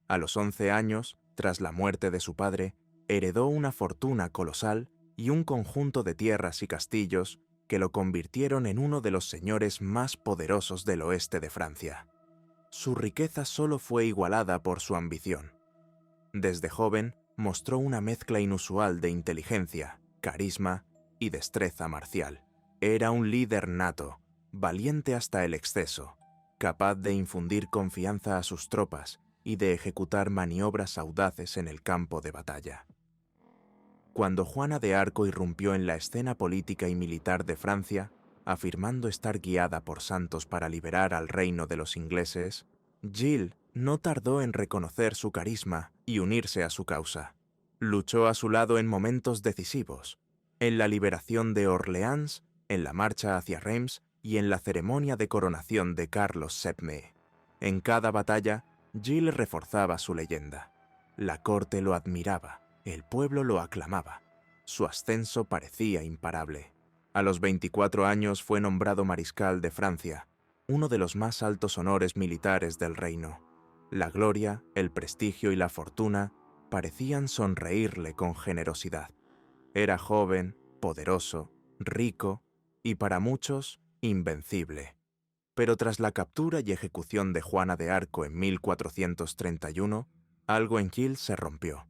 A los 11 años, tras la muerte de su padre, heredó una fortuna colosal y un conjunto de tierras y castillos que lo convirtieron en uno de los señores más poderosos del oeste de Francia. Su riqueza solo fue igualada por su ambición. Desde joven mostró una mezcla inusual de inteligencia, carisma y destreza marcial. Era un líder nato, valiente hasta el exceso, capaz de infundir confianza a sus tropas y de ejecutar maniobras audaces en el campo de batalla. Cuando Juana de Arco irrumpió en la escena política y militar de Francia, afirmando estar guiada por santos para liberar al reino de los ingleses, Gilles no tardó en reconocer su carisma y unirse a su causa. Luchó a su lado en momentos decisivos, en la liberación de Orleans, en la marcha hacia Reims y en la ceremonia de coronación de Carlos VII. En cada batalla, Gilles reforzaba su leyenda. La corte lo admiraba, el pueblo lo aclamaba. Su ascenso parecía imparable. A los 24 años fue nombrado mariscal de Francia, uno de los más altos honores militares del reino. La gloria, el prestigio y la fortuna parecían sonreírle con generosidad. Era joven, poderoso, rico y para muchos, invencible. Pero tras la captura y ejecución de Juana de Arco en 1431, algo en Gilles se rompió.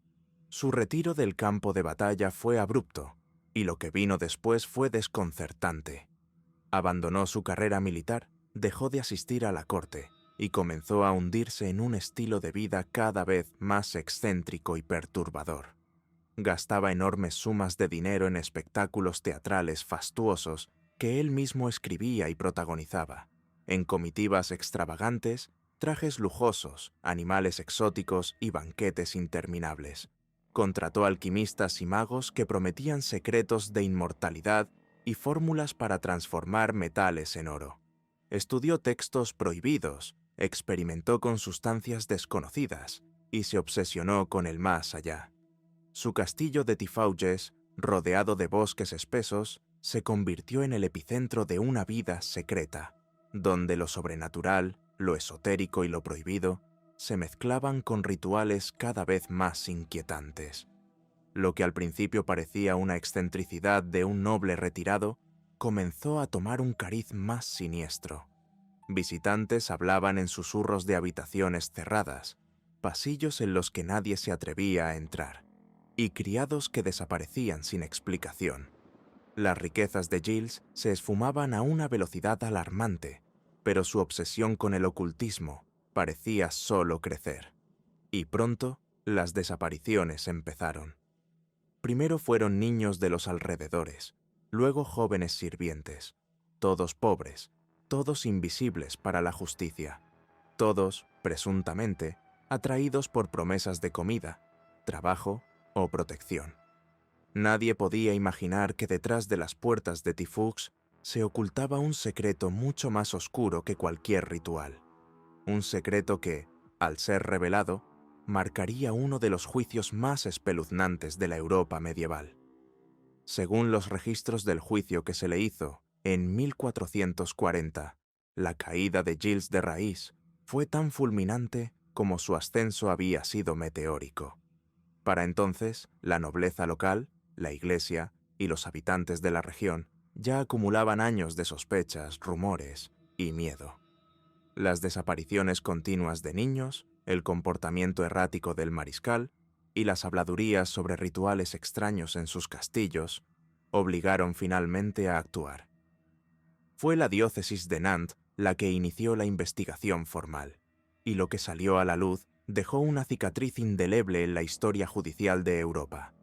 Su retiro del campo de batalla fue abrupto, y lo que vino después fue desconcertante. Abandonó su carrera militar, dejó de asistir a la corte y comenzó a hundirse en un estilo de vida cada vez más excéntrico y perturbador. Gastaba enormes sumas de dinero en espectáculos teatrales fastuosos que él mismo escribía y protagonizaba, en comitivas extravagantes, trajes lujosos, animales exóticos y banquetes interminables. Contrató alquimistas y magos que prometían secretos de inmortalidad y fórmulas para transformar metales en oro. Estudió textos prohibidos, experimentó con sustancias desconocidas y se obsesionó con el más allá. Su castillo de Tifauges, rodeado de bosques espesos, se convirtió en el epicentro de una vida secreta, donde lo sobrenatural, lo esotérico y lo prohibido se mezclaban con rituales cada vez más inquietantes. Lo que al principio parecía una excentricidad de un noble retirado, comenzó a tomar un cariz más siniestro. Visitantes hablaban en susurros de habitaciones cerradas, pasillos en los que nadie se atrevía a entrar, y criados que desaparecían sin explicación. Las riquezas de Giles se esfumaban a una velocidad alarmante, pero su obsesión con el ocultismo parecía solo crecer. Y pronto, las desapariciones empezaron. Primero fueron niños de los alrededores, luego jóvenes sirvientes, todos pobres, todos invisibles para la justicia, todos, presuntamente, atraídos por promesas de comida, trabajo o protección. Nadie podía imaginar que detrás de las puertas de Tifux se ocultaba un secreto mucho más oscuro que cualquier ritual. Un secreto que, al ser revelado, marcaría uno de los juicios más espeluznantes de la Europa medieval. Según los registros del juicio que se le hizo en 1440, la caída de Giles de Raís fue tan fulminante como su ascenso había sido meteórico. Para entonces, la nobleza local, la iglesia y los habitantes de la región ya acumulaban años de sospechas, rumores y miedo. Las desapariciones continuas de niños, el comportamiento errático del mariscal y las habladurías sobre rituales extraños en sus castillos obligaron finalmente a actuar. Fue la diócesis de Nantes la que inició la investigación formal, y lo que salió a la luz dejó una cicatriz indeleble en la historia judicial de Europa.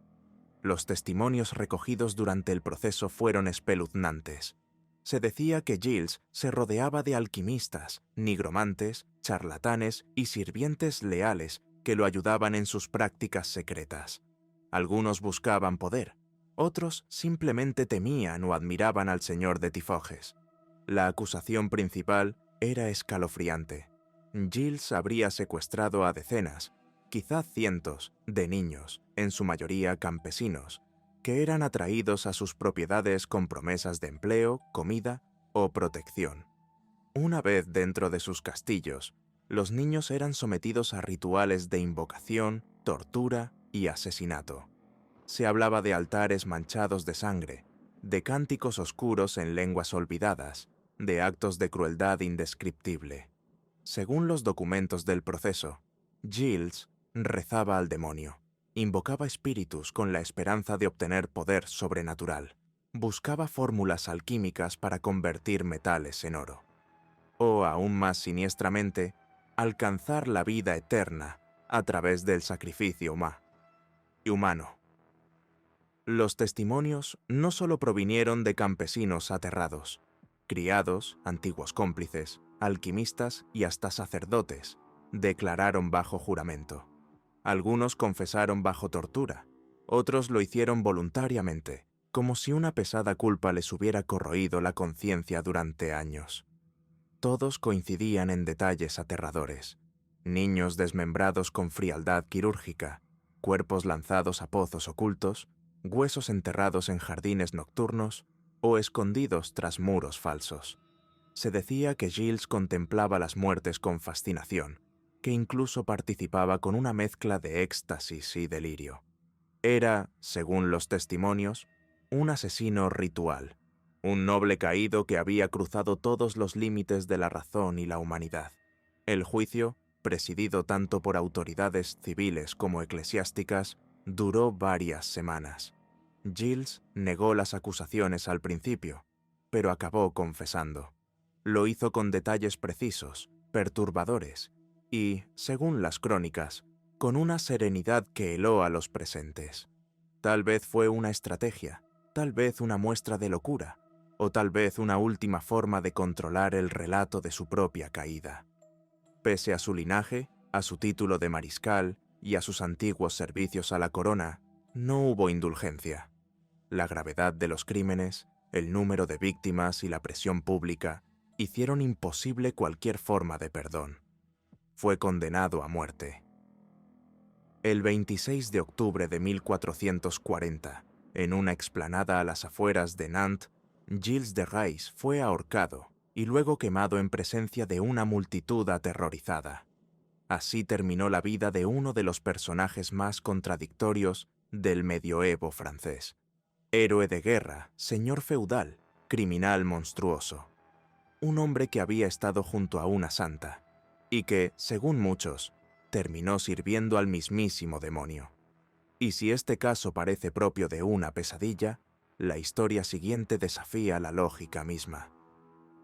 Los testimonios recogidos durante el proceso fueron espeluznantes. Se decía que Giles se rodeaba de alquimistas, nigromantes, charlatanes y sirvientes leales que lo ayudaban en sus prácticas secretas. Algunos buscaban poder, otros simplemente temían o admiraban al señor de Tifauges. La acusación principal era escalofriante. Giles habría secuestrado a decenas, quizá cientos, de niños, en su mayoría campesinos, que eran atraídos a sus propiedades con promesas de empleo, comida o protección. Una vez dentro de sus castillos, los niños eran sometidos a rituales de invocación, tortura y asesinato. Se hablaba de altares manchados de sangre, de cánticos oscuros en lenguas olvidadas, de actos de crueldad indescriptible. Según los documentos del proceso, Giles rezaba al demonio, invocaba espíritus con la esperanza de obtener poder sobrenatural, buscaba fórmulas alquímicas para convertir metales en oro, o aún más siniestramente, alcanzar la vida eterna a través del sacrificio humano. Los testimonios no solo provinieron de campesinos aterrados, criados, antiguos cómplices, alquimistas y hasta sacerdotes declararon bajo juramento. Algunos confesaron bajo tortura, otros lo hicieron voluntariamente, como si una pesada culpa les hubiera corroído la conciencia durante años. Todos coincidían en detalles aterradores: niños desmembrados con frialdad quirúrgica, cuerpos lanzados a pozos ocultos, huesos enterrados en jardines nocturnos o escondidos tras muros falsos. Se decía que Giles contemplaba las muertes con fascinación, que incluso participaba con una mezcla de éxtasis y delirio. Era, según los testimonios, un asesino ritual, un noble caído que había cruzado todos los límites de la razón y la humanidad. El juicio, presidido tanto por autoridades civiles como eclesiásticas, duró varias semanas. Giles negó las acusaciones al principio, pero acabó confesando. Lo hizo con detalles precisos, perturbadores y, según las crónicas, con una serenidad que heló a los presentes. Tal vez fue una estrategia, tal vez una muestra de locura, o tal vez una última forma de controlar el relato de su propia caída. Pese a su linaje, a su título de mariscal y a sus antiguos servicios a la corona, no hubo indulgencia. La gravedad de los crímenes, el número de víctimas y la presión pública hicieron imposible cualquier forma de perdón. Fue condenado a muerte. El 26 de octubre de 1440, en una explanada a las afueras de Nantes, Gilles de Rais fue ahorcado y luego quemado en presencia de una multitud aterrorizada. Así terminó la vida de uno de los personajes más contradictorios del medioevo francés. Héroe de guerra, señor feudal, criminal monstruoso. Un hombre que había estado junto a una santa y que, según muchos, terminó sirviendo al mismísimo demonio. Y si este caso parece propio de una pesadilla, la historia siguiente desafía la lógica misma.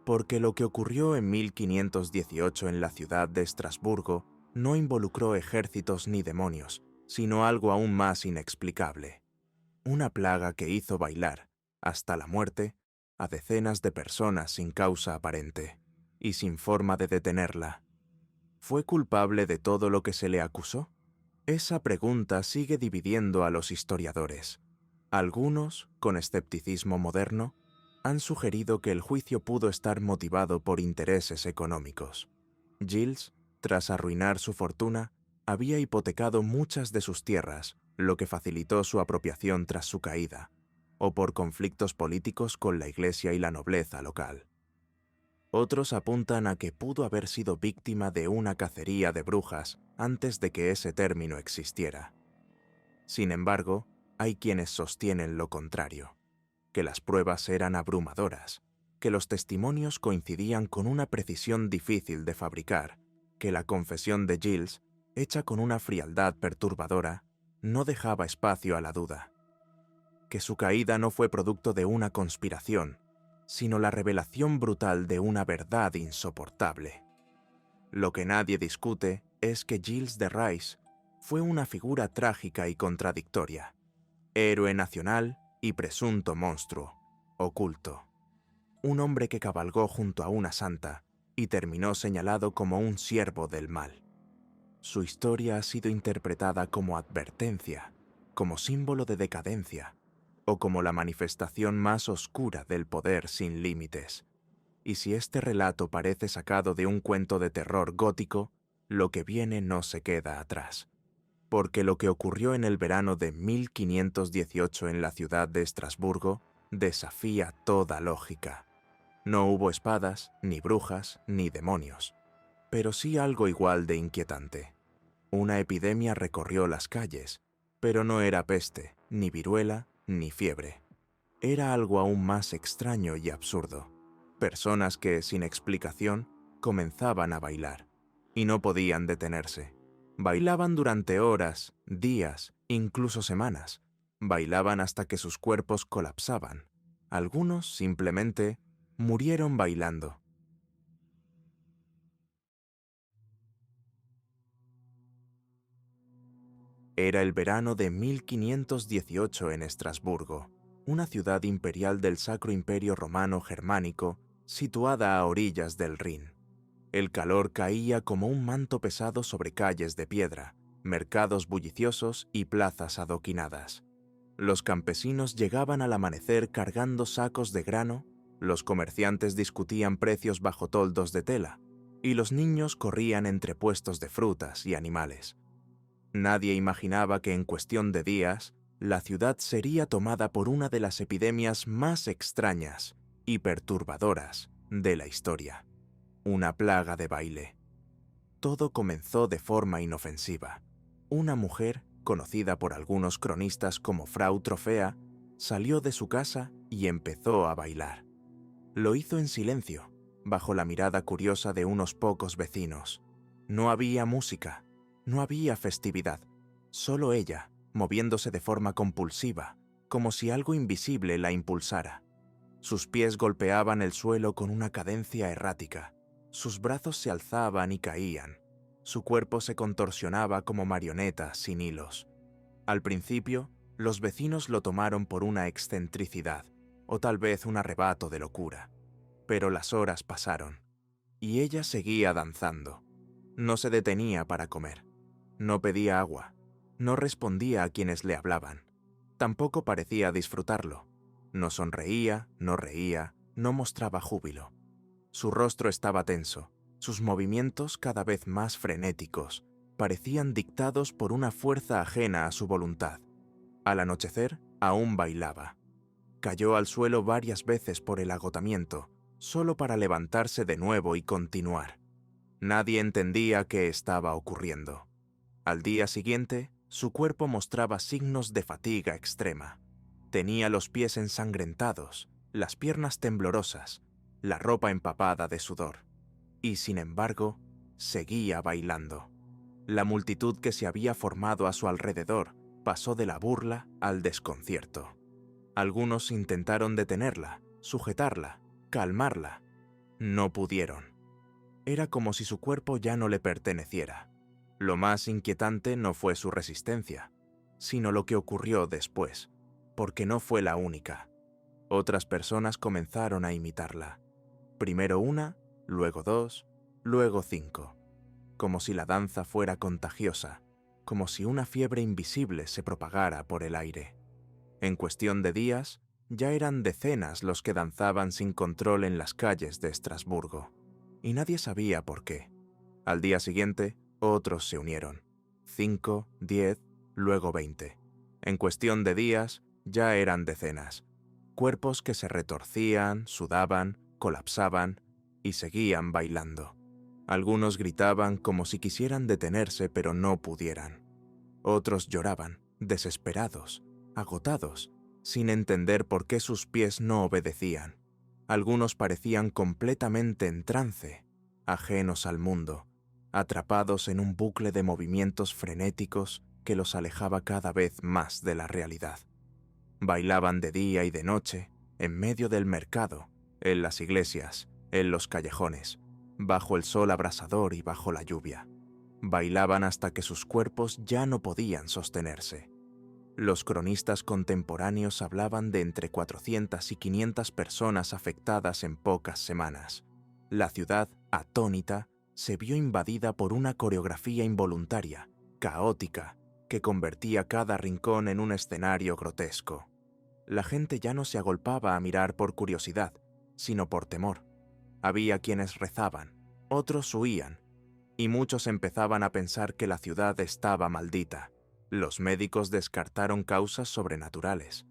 Porque lo que ocurrió en 1518 en la ciudad de Estrasburgo no involucró ejércitos ni demonios, sino algo aún más inexplicable. Una plaga que hizo bailar, hasta la muerte, a decenas de personas sin causa aparente y sin forma de detenerla. ¿Fue culpable de todo lo que se le acusó? Esa pregunta sigue dividiendo a los historiadores. Algunos, con escepticismo moderno, han sugerido que el juicio pudo estar motivado por intereses económicos. Gilles, tras arruinar su fortuna, había hipotecado muchas de sus tierras, lo que facilitó su apropiación tras su caída, o por conflictos políticos con la Iglesia y la nobleza local. Otros apuntan a que pudo haber sido víctima de una cacería de brujas antes de que ese término existiera. Sin embargo, hay quienes sostienen lo contrario, que las pruebas eran abrumadoras, que los testimonios coincidían con una precisión difícil de fabricar, que la confesión de Gilles, hecha con una frialdad perturbadora, no dejaba espacio a la duda, que su caída no fue producto de una conspiración, sino la revelación brutal de una verdad insoportable. Lo que nadie discute es que Gilles de Rais fue una figura trágica y contradictoria, héroe nacional y presunto monstruo, oculto. Un hombre que cabalgó junto a una santa y terminó señalado como un siervo del mal. Su historia ha sido interpretada como advertencia, como símbolo de decadencia, o como la manifestación más oscura del poder sin límites. Y si este relato parece sacado de un cuento de terror gótico, lo que viene no se queda atrás. Porque lo que ocurrió en el verano de 1518 en la ciudad de Estrasburgo desafía toda lógica. No hubo espadas, ni brujas, ni demonios, pero sí algo igual de inquietante. Una epidemia recorrió las calles, pero no era peste, ni viruela, ni fiebre. Era algo aún más extraño y absurdo. Personas que, sin explicación, comenzaban a bailar, y no podían detenerse. Bailaban durante horas, días, incluso semanas. Bailaban hasta que sus cuerpos colapsaban. Algunos, simplemente, murieron bailando. Era el verano de 1518 en Estrasburgo, una ciudad imperial del Sacro Imperio Romano Germánico, situada a orillas del Rin. El calor caía como un manto pesado sobre calles de piedra, mercados bulliciosos y plazas adoquinadas. Los campesinos llegaban al amanecer cargando sacos de grano, los comerciantes discutían precios bajo toldos de tela, y los niños corrían entre puestos de frutas y animales. Nadie imaginaba que en cuestión de días, la ciudad sería tomada por una de las epidemias más extrañas y perturbadoras de la historia. Una plaga de baile. Todo comenzó de forma inofensiva. Una mujer, conocida por algunos cronistas como Frau Trofea, salió de su casa y empezó a bailar. Lo hizo en silencio, bajo la mirada curiosa de unos pocos vecinos. No había música, no había festividad, solo ella, moviéndose de forma compulsiva, como si algo invisible la impulsara. Sus pies golpeaban el suelo con una cadencia errática. Sus brazos se alzaban y caían. Su cuerpo se contorsionaba como marioneta sin hilos. Al principio, Los vecinos lo tomaron por una excentricidad, o tal vez un arrebato de locura. Pero las horas pasaron, y ella seguía danzando. No se detenía para comer, no pedía agua, no respondía a quienes le hablaban. Tampoco parecía disfrutarlo. No sonreía, no reía, no mostraba júbilo. Su rostro estaba tenso, sus movimientos cada vez más frenéticos, parecían dictados por una fuerza ajena a su voluntad. Al anochecer, aún bailaba. Cayó al suelo varias veces por el agotamiento, solo para levantarse de nuevo y continuar. Nadie entendía qué estaba ocurriendo. Al día siguiente, su cuerpo mostraba signos de fatiga extrema. Tenía los pies ensangrentados, las piernas temblorosas, la ropa empapada de sudor. Y sin embargo, seguía bailando. La multitud que se había formado a su alrededor pasó de la burla al desconcierto. Algunos intentaron detenerla, sujetarla, calmarla. No pudieron. Era como si su cuerpo ya no le perteneciera. Lo más inquietante no fue su resistencia, sino lo que ocurrió después, porque no fue la única. Otras personas comenzaron a imitarla. Primero una, luego dos, luego 5. Como si la danza fuera contagiosa, como si una fiebre invisible se propagara por el aire. En cuestión de días, ya eran decenas los que danzaban sin control en las calles de Estrasburgo, y nadie sabía por qué. Al día siguiente, otros se unieron. 5, 10, luego 20. En cuestión de días, ya eran decenas. Cuerpos que se retorcían, sudaban, colapsaban y seguían bailando. Algunos gritaban como si quisieran detenerse pero no pudieran. Otros lloraban, desesperados, agotados, sin entender por qué sus pies no obedecían. Algunos parecían completamente en trance, ajenos al mundo, atrapados en un bucle de movimientos frenéticos que los alejaba cada vez más de la realidad. Bailaban de día y de noche, en medio del mercado, en las iglesias, en los callejones, bajo el sol abrasador y bajo la lluvia. Bailaban hasta que sus cuerpos ya no podían sostenerse. Los cronistas contemporáneos hablaban de entre 400 y 500 personas afectadas en pocas semanas. La ciudad, atónita, se vio invadida por una coreografía involuntaria, caótica, que convertía cada rincón en un escenario grotesco. La gente ya no se agolpaba a mirar por curiosidad, sino por temor. Había quienes rezaban, otros huían, y muchos empezaban a pensar que la ciudad estaba maldita. Los médicos descartaron causas sobrenaturales.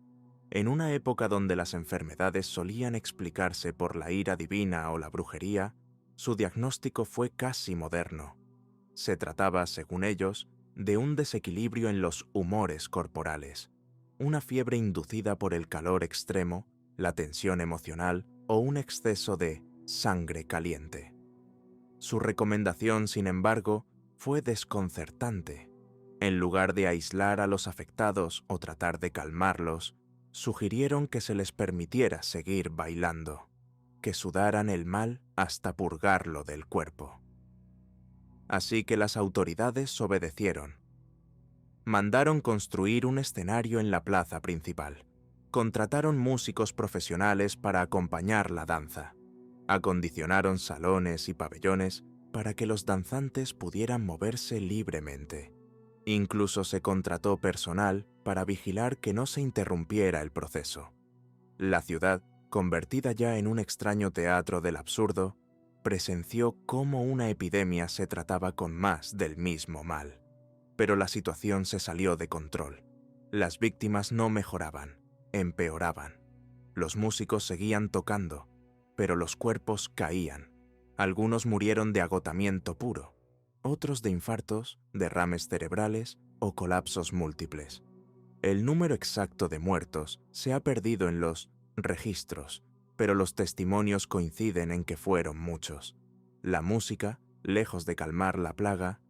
En una época donde las enfermedades solían explicarse por la ira divina o la brujería, su diagnóstico fue casi moderno. Se trataba, según ellos, de un desequilibrio en los humores corporales, una fiebre inducida por el calor extremo, la tensión emocional o un exceso de sangre caliente. Su recomendación, sin embargo, fue desconcertante. En lugar de aislar a los afectados o tratar de calmarlos, sugirieron que se les permitiera seguir bailando, que sudaran el mal hasta purgarlo del cuerpo. Así que las autoridades obedecieron. Mandaron construir un escenario en la plaza principal. Contrataron músicos profesionales para acompañar la danza. Acondicionaron salones y pabellones para que los danzantes pudieran moverse libremente. Incluso se contrató personal para vigilar que no se interrumpiera el proceso. La ciudad, convertida ya en un extraño teatro del absurdo, presenció cómo una epidemia se trataba con más del mismo mal. Pero la situación se salió de control. Las víctimas no mejoraban, empeoraban. Los músicos seguían tocando, pero los cuerpos caían. Algunos murieron de agotamiento puro, otros de infartos, derrames cerebrales o colapsos múltiples. El número exacto de muertos se ha perdido en los registros, pero los testimonios coinciden en que fueron muchos. La música, lejos de calmar la plaga,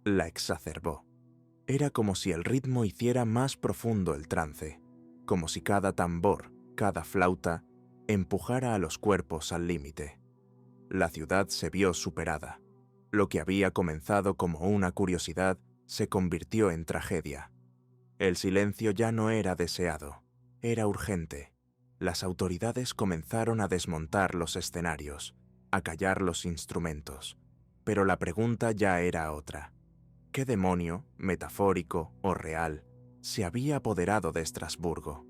la exacerbó. Era como si el ritmo hiciera más profundo el trance, como si cada tambor, cada flauta, empujara a los cuerpos al límite. La ciudad se vio superada. Lo que había comenzado como una curiosidad se convirtió en tragedia. El silencio ya no era deseado, era urgente. Las autoridades comenzaron a desmontar los escenarios, a callar los instrumentos. Pero la pregunta ya era otra. ¿Qué demonio, metafórico o real, se había apoderado de Estrasburgo?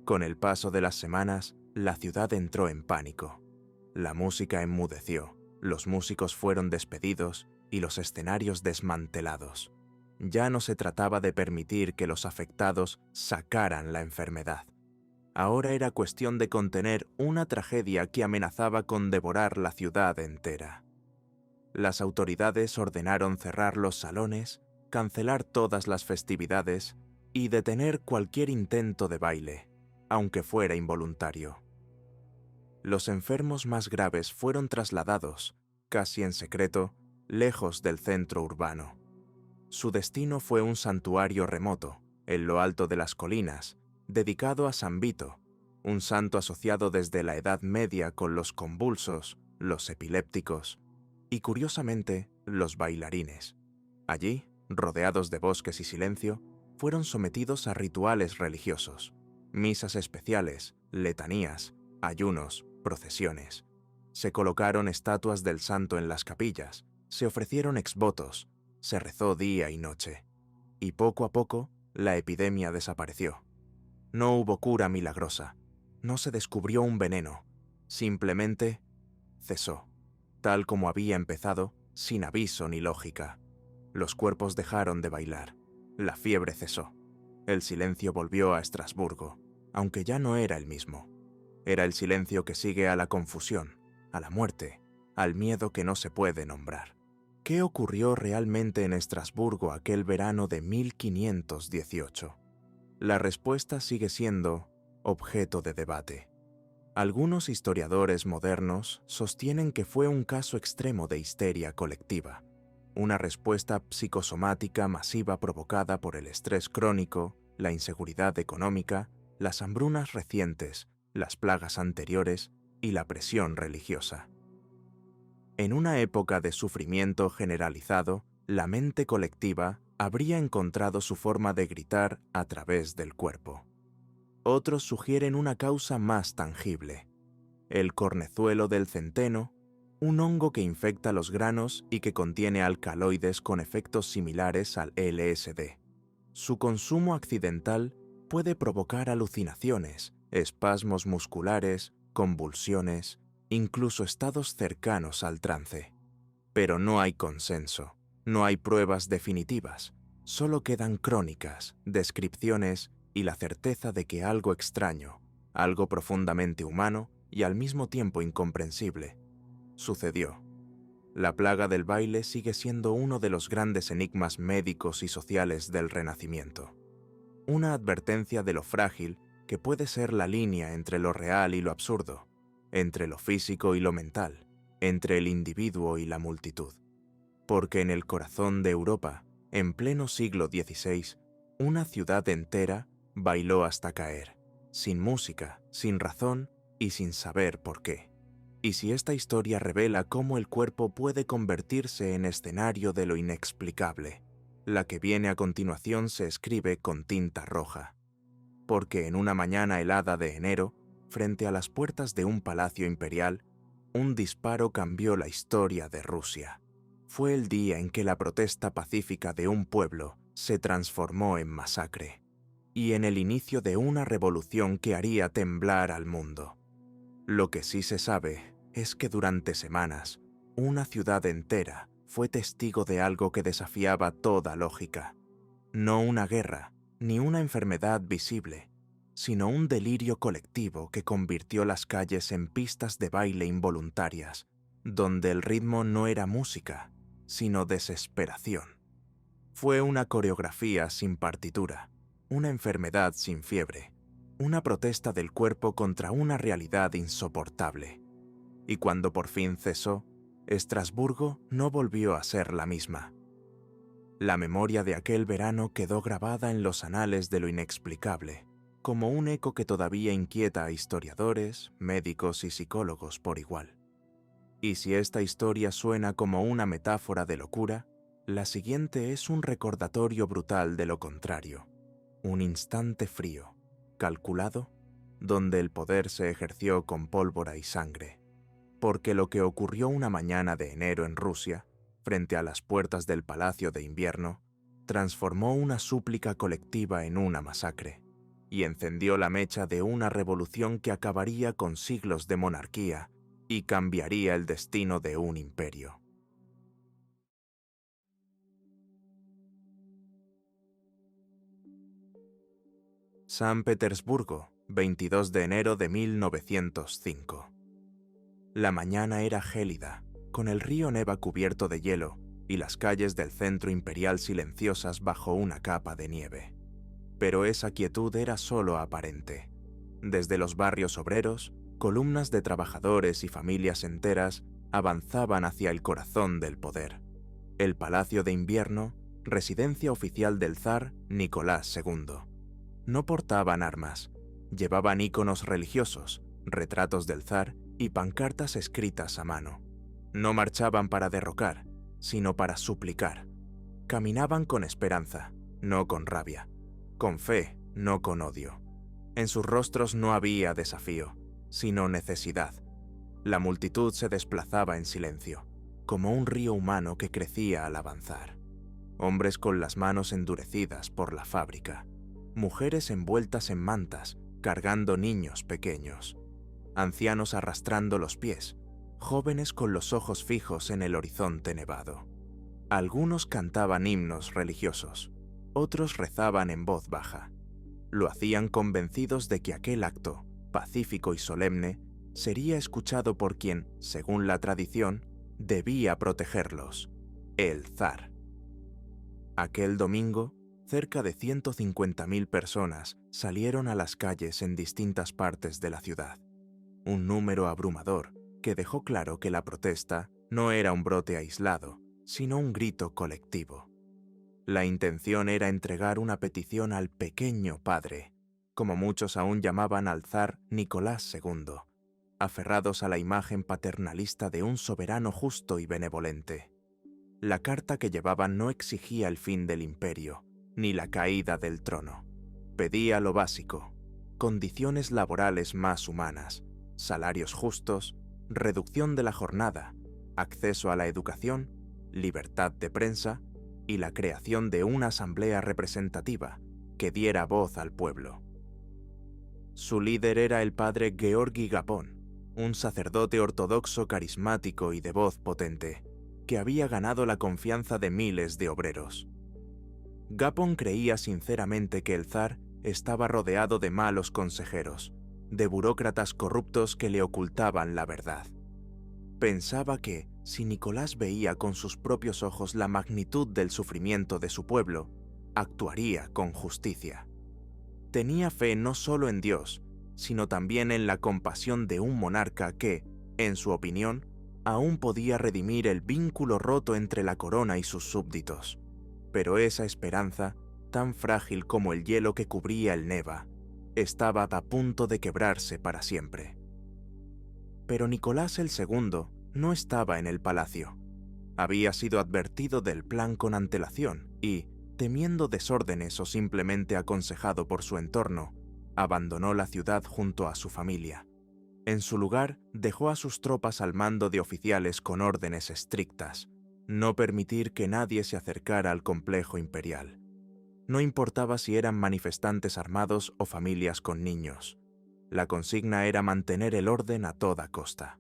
Con el paso de las semanas, la ciudad entró en pánico. La música enmudeció, los músicos fueron despedidos y los escenarios desmantelados. Ya no se trataba de permitir que los afectados sacaran la enfermedad. Ahora era cuestión de contener una tragedia que amenazaba con devorar la ciudad entera. Las autoridades ordenaron cerrar los salones, cancelar todas las festividades y detener cualquier intento de baile, aunque fuera involuntario. Los enfermos más graves fueron trasladados, casi en secreto, lejos del centro urbano. Su destino fue un santuario remoto, en lo alto de las colinas, dedicado a San Vito, un santo asociado desde la Edad Media con los convulsos, los epilépticos y, curiosamente, los bailarines. Allí, rodeados de bosques y silencio, fueron sometidos a rituales religiosos, misas especiales, letanías, ayunos, procesiones. Se colocaron estatuas del santo en las capillas, se ofrecieron exvotos, se rezó día y noche. Y poco a poco, la epidemia desapareció. No hubo cura milagrosa, no se descubrió un veneno, simplemente cesó, tal como había empezado, sin aviso ni lógica. Los cuerpos dejaron de bailar, la fiebre cesó, el silencio volvió a Estrasburgo, aunque ya no era el mismo. Era el silencio que sigue a la confusión, a la muerte, al miedo que no se puede nombrar. ¿Qué ocurrió realmente en Estrasburgo aquel verano de 1518? La respuesta sigue siendo objeto de debate. Algunos historiadores modernos sostienen que fue un caso extremo de histeria colectiva, una respuesta psicosomática masiva provocada por el estrés crónico, la inseguridad económica, las hambrunas recientes, las plagas anteriores y la presión religiosa. En una época de sufrimiento generalizado, la mente colectiva habría encontrado su forma de gritar a través del cuerpo. Otros sugieren una causa más tangible: el cornezuelo del centeno, un hongo que infecta los granos y que contiene alcaloides con efectos similares al LSD. Su consumo accidental puede provocar alucinaciones, espasmos musculares, convulsiones, incluso estados cercanos al trance. Pero no hay consenso, no hay pruebas definitivas, solo quedan crónicas, descripciones y la certeza de que algo extraño, algo profundamente humano y al mismo tiempo incomprensible, sucedió. La plaga del baile sigue siendo uno de los grandes enigmas médicos y sociales del Renacimiento. Una advertencia de lo frágil que puede ser la línea entre lo real y lo absurdo, entre lo físico y lo mental, entre el individuo y la multitud. Porque en el corazón de Europa, en pleno siglo XVI, una ciudad entera bailó hasta caer, sin música, sin razón y sin saber por qué. Y si esta historia revela cómo el cuerpo puede convertirse en escenario de lo inexplicable, la que viene a continuación se escribe con tinta roja. Porque en una mañana helada de enero, frente a las puertas de un palacio imperial, un disparo cambió la historia de Rusia. Fue el día en que la protesta pacífica de un pueblo se transformó en masacre, y en el inicio de una revolución que haría temblar al mundo. Lo que sí se sabe es que durante semanas, una ciudad entera fue testigo de algo que desafiaba toda lógica. No una guerra, ni una enfermedad visible, sino un delirio colectivo que convirtió las calles en pistas de baile involuntarias, donde el ritmo no era música, sino desesperación. Fue una coreografía sin partitura, una enfermedad sin fiebre, una protesta del cuerpo contra una realidad insoportable. Y cuando por fin cesó, Estrasburgo no volvió a ser la misma. La memoria de aquel verano quedó grabada en los anales de lo inexplicable, como un eco que todavía inquieta a historiadores, médicos y psicólogos por igual. Y si esta historia suena como una metáfora de locura, la siguiente es un recordatorio brutal de lo contrario. un instante frío, calculado, donde el poder se ejerció con pólvora y sangre, porque lo que ocurrió una mañana de enero en Rusia, frente a las puertas del Palacio de Invierno, transformó una súplica colectiva en una masacre, y encendió la mecha de una revolución que acabaría con siglos de monarquía y cambiaría el destino de un imperio. San Petersburgo, 22 de enero de 1905. La mañana era gélida, con el río Neva cubierto de hielo y las calles del centro imperial silenciosas bajo una capa de nieve. Pero esa quietud era solo aparente. Desde los barrios obreros, columnas de trabajadores y familias enteras avanzaban hacia el corazón del poder. El Palacio de Invierno, residencia oficial del zar Nicolás II. No portaban armas, llevaban íconos religiosos, retratos del zar y pancartas escritas a mano. No marchaban para derrocar, sino para suplicar. Caminaban con esperanza, no con rabia, con fe, no con odio. En sus rostros no había desafío, sino necesidad. La multitud se desplazaba en silencio, como un río humano que crecía al avanzar. Hombres con las manos endurecidas por la fábrica, mujeres envueltas en mantas, cargando niños pequeños, ancianos arrastrando los pies, jóvenes con los ojos fijos en el horizonte nevado. Algunos cantaban himnos religiosos, otros rezaban en voz baja. Lo hacían convencidos de que aquel acto, pacífico y solemne, sería escuchado por quien, según la tradición, debía protegerlos: el zar. Aquel domingo, cerca de 150.000 personas salieron a las calles en distintas partes de la ciudad. Un número abrumador que dejó claro que la protesta no era un brote aislado, sino un grito colectivo. La intención era entregar una petición al pequeño padre, como muchos aún llamaban al zar Nicolás II, aferrados a la imagen paternalista de un soberano justo y benevolente. La carta que llevaban no exigía el fin del imperio, ni la caída del trono. Pedía lo básico: condiciones laborales más humanas, salarios justos, reducción de la jornada, acceso a la educación, libertad de prensa y la creación de una asamblea representativa que diera voz al pueblo. Su líder era el padre Georgi Gapón, un sacerdote ortodoxo carismático y de voz potente, que había ganado la confianza de miles de obreros. Gapón creía sinceramente que el zar estaba rodeado de malos consejeros, de burócratas corruptos que le ocultaban la verdad. Pensaba que, si Nicolás veía con sus propios ojos la magnitud del sufrimiento de su pueblo, actuaría con justicia. Tenía fe no solo en Dios, sino también en la compasión de un monarca que, en su opinión, aún podía redimir el vínculo roto entre la corona y sus súbditos. Pero esa esperanza, tan frágil como el hielo que cubría el Neva, estaba a punto de quebrarse para siempre. Pero Nicolás II no estaba en el palacio. Había sido advertido del plan con antelación y, temiendo desórdenes o simplemente aconsejado por su entorno, abandonó la ciudad junto a su familia. En su lugar, dejó a sus tropas al mando de oficiales con órdenes estrictas: no permitir que nadie se acercara al complejo imperial. No importaba si eran manifestantes armados o familias con niños. La consigna era mantener el orden a toda costa.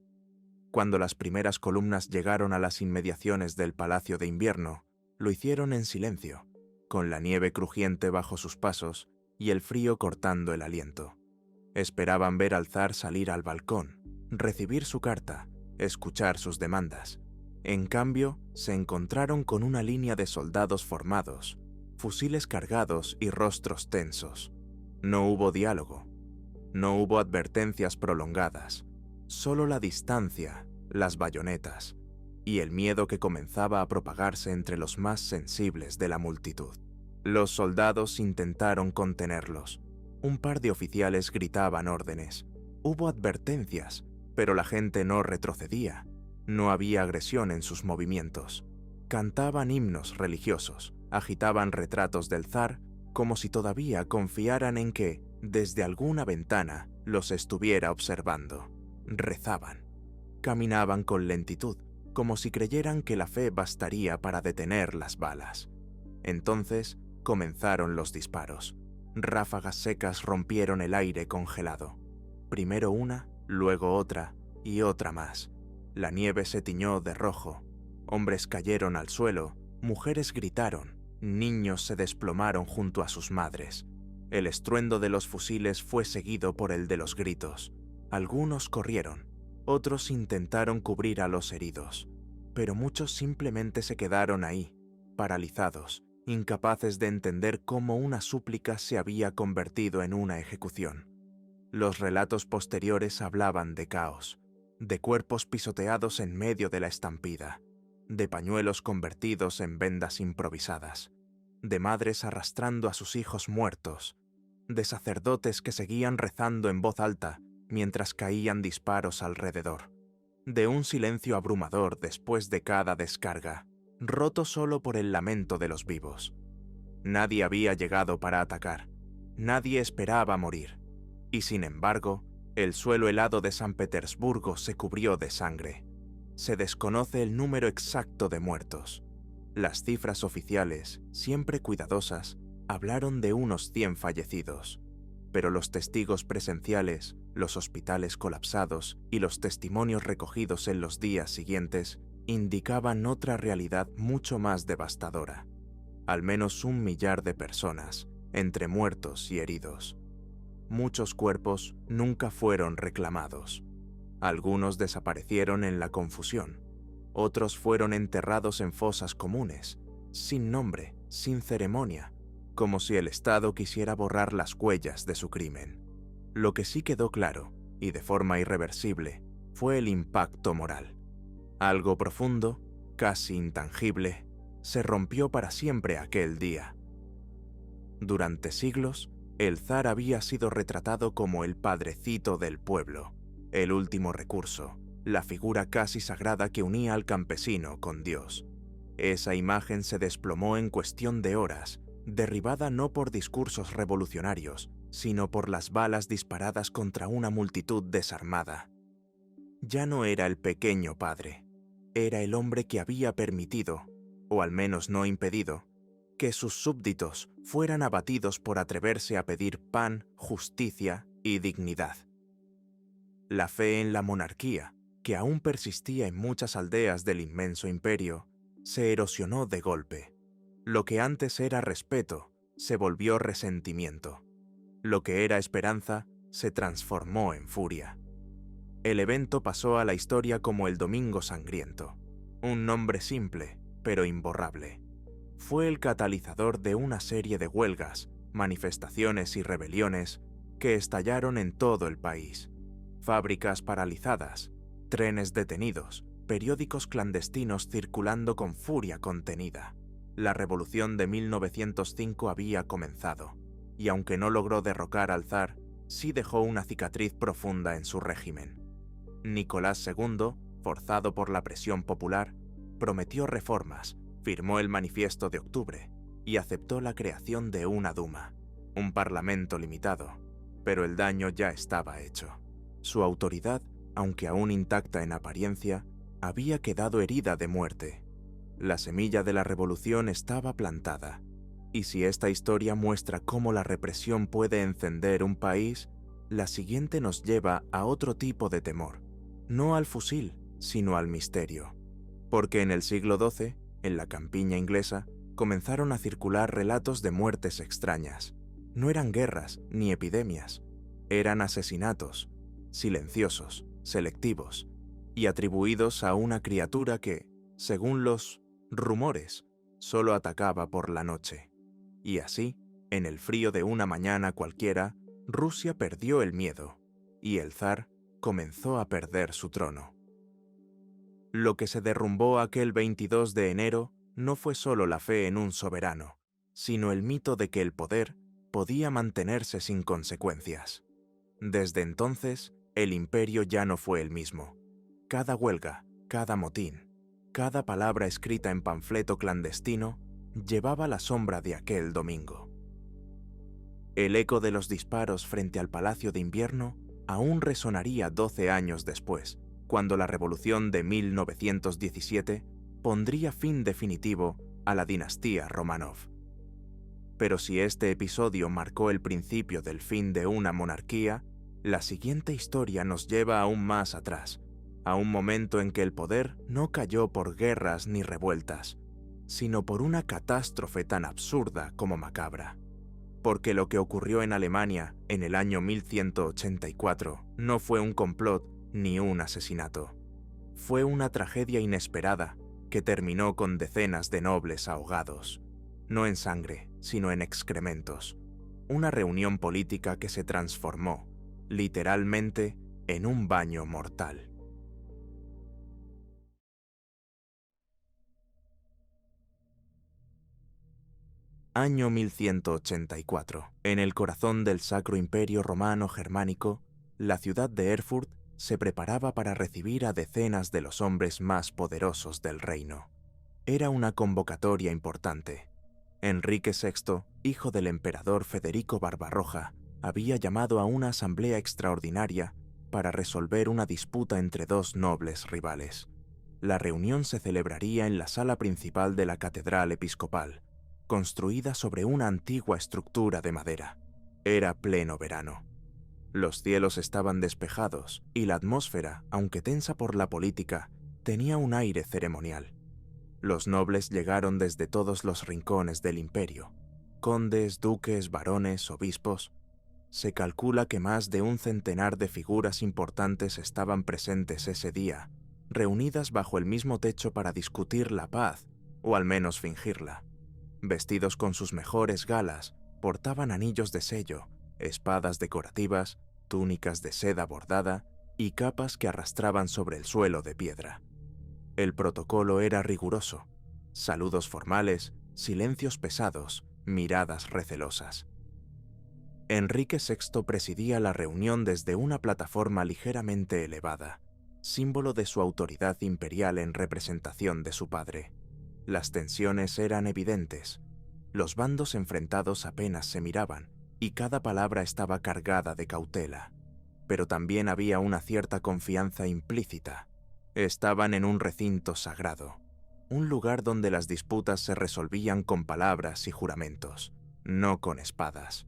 Cuando las primeras columnas llegaron a las inmediaciones del Palacio de Invierno, lo hicieron en silencio, con la nieve crujiente bajo sus pasos y el frío cortando el aliento. Esperaban ver al zar salir al balcón, recibir su carta, escuchar sus demandas. En cambio, se encontraron con una línea de soldados formados, fusiles cargados y rostros tensos. No hubo diálogo, no hubo advertencias prolongadas, solo la distancia, las bayonetas y el miedo que comenzaba a propagarse entre los más sensibles de la multitud. Los soldados intentaron contenerlos. Un par de oficiales gritaban órdenes. Hubo advertencias, pero la gente no retrocedía. No había agresión en sus movimientos. Cantaban himnos religiosos, agitaban retratos del zar como si todavía confiaran en que, desde alguna ventana, los estuviera observando. Rezaban. Caminaban con lentitud, como si creyeran que la fe bastaría para detener las balas. Entonces comenzaron los disparos. Ráfagas secas rompieron el aire congelado. Primero una, luego otra y otra más. La nieve se tiñó de rojo. Hombres cayeron al suelo, mujeres gritaron, niños se desplomaron junto a sus madres. El estruendo de los fusiles fue seguido por el de los gritos. Algunos corrieron, otros intentaron cubrir a los heridos, pero muchos simplemente se quedaron ahí, paralizados, incapaces de entender cómo una súplica se había convertido en una ejecución. Los relatos posteriores hablaban de caos, de cuerpos pisoteados en medio de la estampida, de pañuelos convertidos en vendas improvisadas, de madres arrastrando a sus hijos muertos, de sacerdotes que seguían rezando en voz alta mientras caían disparos alrededor, de un silencio abrumador después de cada descarga, roto solo por el lamento de los vivos. Nadie había llegado para atacar, nadie esperaba morir, y sin embargo, el suelo helado de San Petersburgo se cubrió de sangre. Se desconoce el número exacto de muertos. Las cifras oficiales, siempre cuidadosas, hablaron de unos 100 fallecidos, pero los testigos presenciales, los hospitales colapsados y los testimonios recogidos en los días siguientes indicaban otra realidad mucho más devastadora. Al menos 1 millar de personas, entre muertos y heridos. Muchos cuerpos nunca fueron reclamados. Algunos desaparecieron en la confusión. Otros fueron enterrados en fosas comunes, sin nombre, sin ceremonia, como si el Estado quisiera borrar las huellas de su crimen. Lo que sí quedó claro, y de forma irreversible, fue el impacto moral. Algo profundo, casi intangible, se rompió para siempre aquel día. Durante siglos, el zar había sido retratado como el padrecito del pueblo, el último recurso, la figura casi sagrada que unía al campesino con Dios. Esa imagen se desplomó en cuestión de horas, derribada no por discursos revolucionarios, sino por las balas disparadas contra una multitud desarmada. Ya no era el pequeño padre, era el hombre que había permitido, o al menos no impedido, que sus súbditos fueran abatidos por atreverse a pedir pan, justicia y dignidad. La fe en la monarquía, que aún persistía en muchas aldeas del inmenso imperio, se erosionó de golpe. Lo que antes era respeto se volvió resentimiento. Lo que era esperanza se transformó en furia. El evento pasó a la historia como el Domingo Sangriento, un nombre simple, pero imborrable. Fue el catalizador de una serie de huelgas, manifestaciones y rebeliones que estallaron en todo el país. Fábricas paralizadas, trenes detenidos, periódicos clandestinos circulando con furia contenida. La revolución de 1905 había comenzado, y aunque no logró derrocar al zar, sí dejó una cicatriz profunda en su régimen. Nicolás II, forzado por la presión popular, prometió reformas, firmó el Manifiesto de Octubre y aceptó la creación de una Duma, un parlamento limitado, pero el daño ya estaba hecho. Su autoridad, aunque aún intacta en apariencia, había quedado herida de muerte. La semilla de la revolución estaba plantada, y si esta historia muestra cómo la represión puede encender un país, la siguiente nos lleva a otro tipo de temor, no al fusil, sino al misterio. Porque en el siglo XII, en la campiña inglesa, comenzaron a circular relatos de muertes extrañas. No eran guerras ni epidemias, eran asesinatos, silenciosos, selectivos, y atribuidos a una criatura que, según los rumores, solo atacaba por la noche. Y así, en el frío de una mañana cualquiera, Rusia perdió el miedo, y el zar comenzó a perder su trono. Lo que se derrumbó aquel 22 de enero no fue solo la fe en un soberano, sino el mito de que el poder podía mantenerse sin consecuencias. Desde entonces, el imperio ya no fue el mismo. Cada huelga, cada motín, cada palabra escrita en panfleto clandestino llevaba la sombra de aquel domingo. El eco de los disparos frente al Palacio de Invierno aún resonaría 12 años después, cuando la Revolución de 1917 pondría fin definitivo a la dinastía Románov. Pero si este episodio marcó el principio del fin de una monarquía, la siguiente historia nos lleva aún más atrás, a un momento en que el poder no cayó por guerras ni revueltas, sino por una catástrofe tan absurda como macabra. Porque lo que ocurrió en Alemania en el año 1184 no fue un complot ni un asesinato. Fue una tragedia inesperada que terminó con decenas de nobles ahogados, no en sangre, sino en excrementos. Una reunión política que se transformó, literalmente, en un baño mortal. Año 1184. En el corazón del Sacro Imperio Romano Germánico, la ciudad de Erfurt se preparaba para recibir a decenas de los hombres más poderosos del reino. Era una convocatoria importante. Enrique VI, hijo del emperador Federico Barbarroja, había llamado a una asamblea extraordinaria para resolver una disputa entre dos nobles rivales. La reunión se celebraría en la sala principal de la Catedral Episcopal, construida sobre una antigua estructura de madera. Era pleno verano. Los cielos estaban despejados y la atmósfera, aunque tensa por la política, tenía un aire ceremonial. Los nobles llegaron desde todos los rincones del imperio: condes, duques, barones, obispos. Se calcula que más de un centenar de figuras importantes estaban presentes ese día, reunidas bajo el mismo techo para discutir la paz, o al menos fingirla. Vestidos con sus mejores galas, portaban anillos de sello, espadas decorativas, túnicas de seda bordada y capas que arrastraban sobre el suelo de piedra. El protocolo era riguroso: saludos formales, silencios pesados, miradas recelosas. Enrique VI presidía la reunión desde una plataforma ligeramente elevada, símbolo de su autoridad imperial en representación de su padre. Las tensiones eran evidentes. Los bandos enfrentados apenas se miraban y cada palabra estaba cargada de cautela. Pero también había una cierta confianza implícita. Estaban en un recinto sagrado, un lugar donde las disputas se resolvían con palabras y juramentos, no con espadas.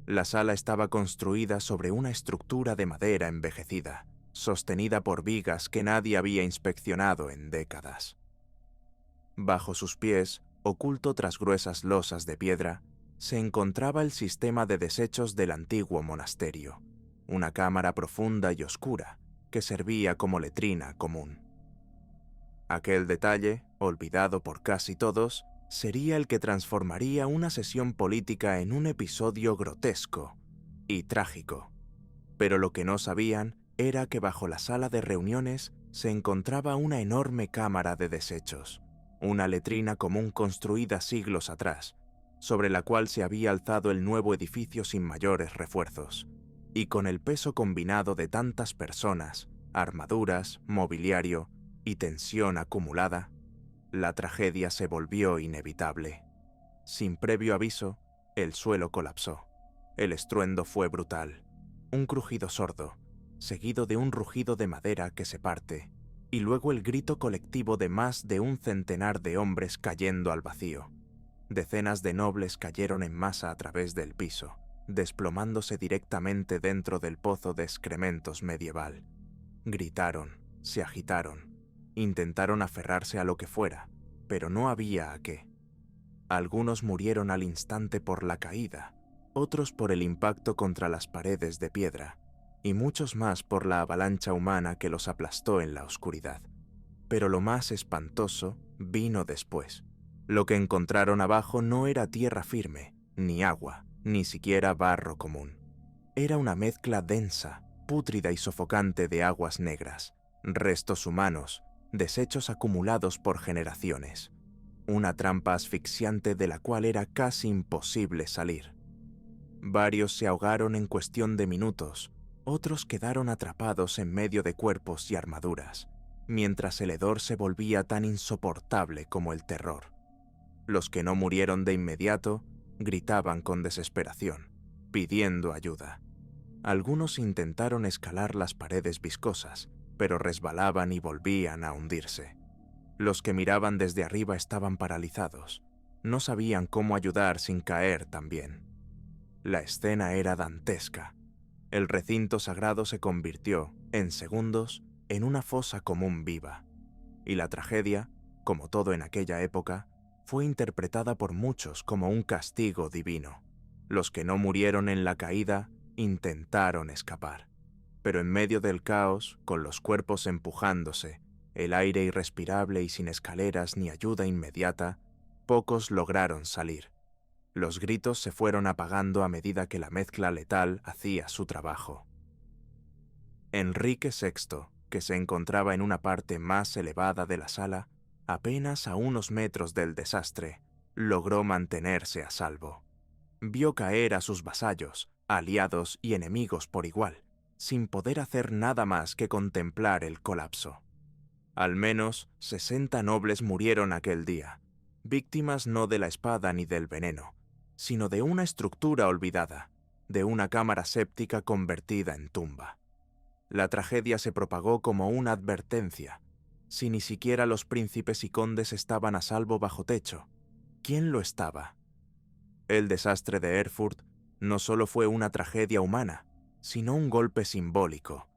La sala estaba construida sobre una estructura de madera envejecida, sostenida por vigas que nadie había inspeccionado en décadas. Bajo sus pies, oculto tras gruesas losas de piedra, se encontraba el sistema de desechos del antiguo monasterio, una cámara profunda y oscura que servía como letrina común. Aquel detalle, olvidado por casi todos, sería el que transformaría una sesión política en un episodio grotesco y trágico. Pero lo que no sabían era que bajo la sala de reuniones se encontraba una enorme cámara de desechos, una letrina común construida siglos atrás, sobre la cual se había alzado el nuevo edificio sin mayores refuerzos, y con el peso combinado de tantas personas, armaduras, mobiliario y tensión acumulada, la tragedia se volvió inevitable. Sin previo aviso, el suelo colapsó. El estruendo fue brutal, un crujido sordo, seguido de un rugido de madera que se parte, y luego el grito colectivo de más de un centenar de hombres cayendo al vacío. Decenas de nobles cayeron en masa a través del piso, desplomándose directamente dentro del pozo de excrementos medieval. Gritaron, se agitaron, intentaron aferrarse a lo que fuera, pero no había a qué. Algunos murieron al instante por la caída, otros por el impacto contra las paredes de piedra, y muchos más por la avalancha humana que los aplastó en la oscuridad. Pero lo más espantoso vino después. Lo que encontraron abajo no era tierra firme, ni agua, ni siquiera barro común. Era una mezcla densa, pútrida y sofocante de aguas negras, restos humanos, desechos acumulados por generaciones. Una trampa asfixiante de la cual era casi imposible salir. Varios se ahogaron en cuestión de minutos, otros quedaron atrapados en medio de cuerpos y armaduras, mientras el hedor se volvía tan insoportable como el terror. Los que no murieron de inmediato gritaban con desesperación, pidiendo ayuda. Algunos intentaron escalar las paredes viscosas, pero resbalaban y volvían a hundirse. Los que miraban desde arriba estaban paralizados. No sabían cómo ayudar sin caer también. La escena era dantesca. El recinto sagrado se convirtió, en segundos, en una fosa común viva. Y la tragedia, como todo en aquella época, fue interpretada por muchos como un castigo divino. Los que no murieron en la caída intentaron escapar. Pero en medio del caos, con los cuerpos empujándose, el aire irrespirable y sin escaleras ni ayuda inmediata, pocos lograron salir. Los gritos se fueron apagando a medida que la mezcla letal hacía su trabajo. Enrique VI, que se encontraba en una parte más elevada de la sala, apenas a unos metros del desastre, logró mantenerse a salvo. Vio caer a sus vasallos, aliados y enemigos por igual, sin poder hacer nada más que contemplar el colapso. Al menos 60 nobles murieron aquel día, víctimas no de la espada ni del veneno, sino de una estructura olvidada, de una cámara séptica convertida en tumba. La tragedia se propagó como una advertencia. Si ni siquiera los príncipes y condes estaban a salvo bajo techo, ¿quién lo estaba? El desastre de Erfurt no solo fue una tragedia humana, sino un golpe simbólico.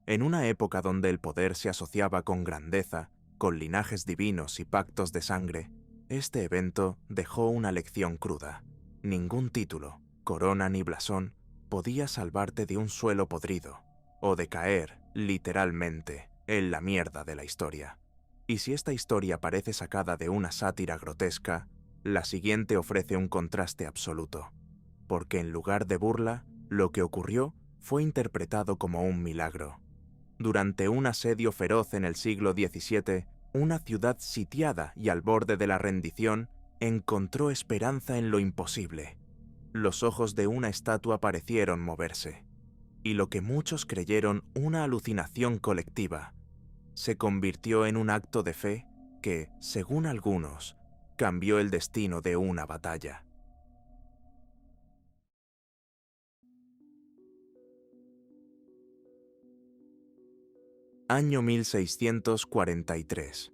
En una época donde el poder se asociaba con grandeza, con linajes divinos y pactos de sangre, este evento dejó una lección cruda. Ningún título, corona ni blasón podía salvarte de un suelo podrido, o de caer, literalmente, en la mierda de la historia. Y si esta historia parece sacada de una sátira grotesca, la siguiente ofrece un contraste absoluto, porque en lugar de burla, lo que ocurrió fue interpretado como un milagro. Durante un asedio feroz en el siglo XVII, una ciudad sitiada y al borde de la rendición encontró esperanza en lo imposible. Los ojos de una estatua parecieron moverse, y lo que muchos creyeron una alucinación colectiva, se convirtió en un acto de fe que, según algunos, cambió el destino de una batalla. Año 1643.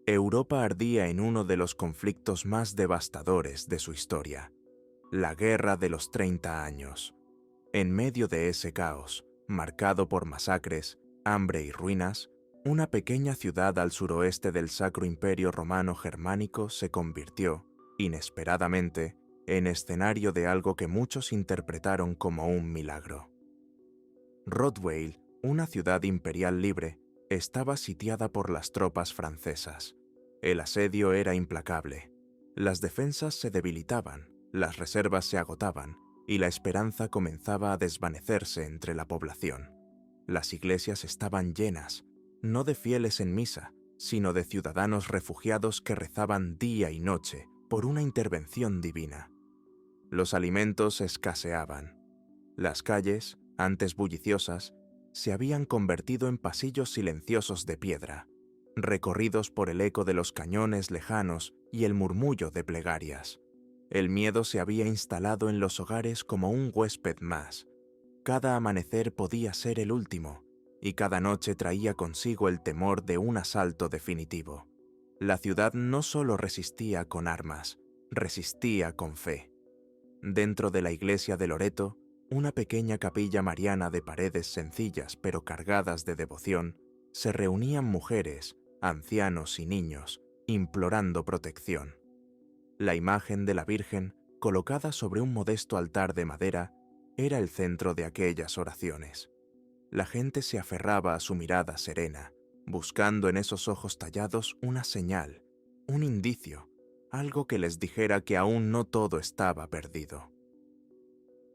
Europa ardía en uno de los conflictos más devastadores de su historia, la Guerra de los 30 Años. En medio de ese caos, marcado por masacres, hambre y ruinas, una pequeña ciudad al suroeste del Sacro Imperio Romano Germánico se convirtió, inesperadamente, en escenario de algo que muchos interpretaron como un milagro. Rottweil, una ciudad imperial libre, estaba sitiada por las tropas francesas. El asedio era implacable. Las defensas se debilitaban, las reservas se agotaban, y la esperanza comenzaba a desvanecerse entre la población. Las iglesias estaban llenas, no de fieles en misa, sino de ciudadanos refugiados que rezaban día y noche por una intervención divina. Los alimentos escaseaban. Las calles, antes bulliciosas, se habían convertido en pasillos silenciosos de piedra, recorridos por el eco de los cañones lejanos y el murmullo de plegarias. El miedo se había instalado en los hogares como un huésped más. Cada amanecer podía ser el último, y cada noche traía consigo el temor de un asalto definitivo. La ciudad no solo resistía con armas, resistía con fe. Dentro de la iglesia de Loreto, una pequeña capilla mariana de paredes sencillas pero cargadas de devoción, se reunían mujeres, ancianos y niños, implorando protección. La imagen de la Virgen, colocada sobre un modesto altar de madera, era el centro de aquellas oraciones. La gente se aferraba a su mirada serena, buscando en esos ojos tallados una señal, un indicio, algo que les dijera que aún no todo estaba perdido.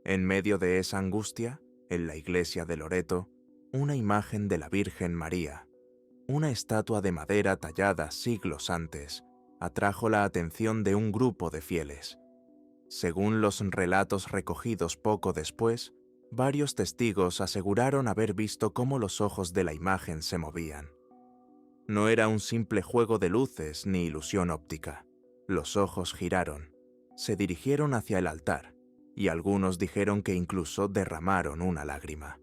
En medio de esa angustia, en la iglesia de Loreto, una imagen de la Virgen María, una estatua de madera tallada siglos antes, atrajo la atención de un grupo de fieles. Según los relatos recogidos poco después, varios testigos aseguraron haber visto cómo los ojos de la imagen se movían. No era un simple juego de luces ni ilusión óptica. Los ojos giraron, se dirigieron hacia el altar, y algunos dijeron que incluso derramaron una lágrima.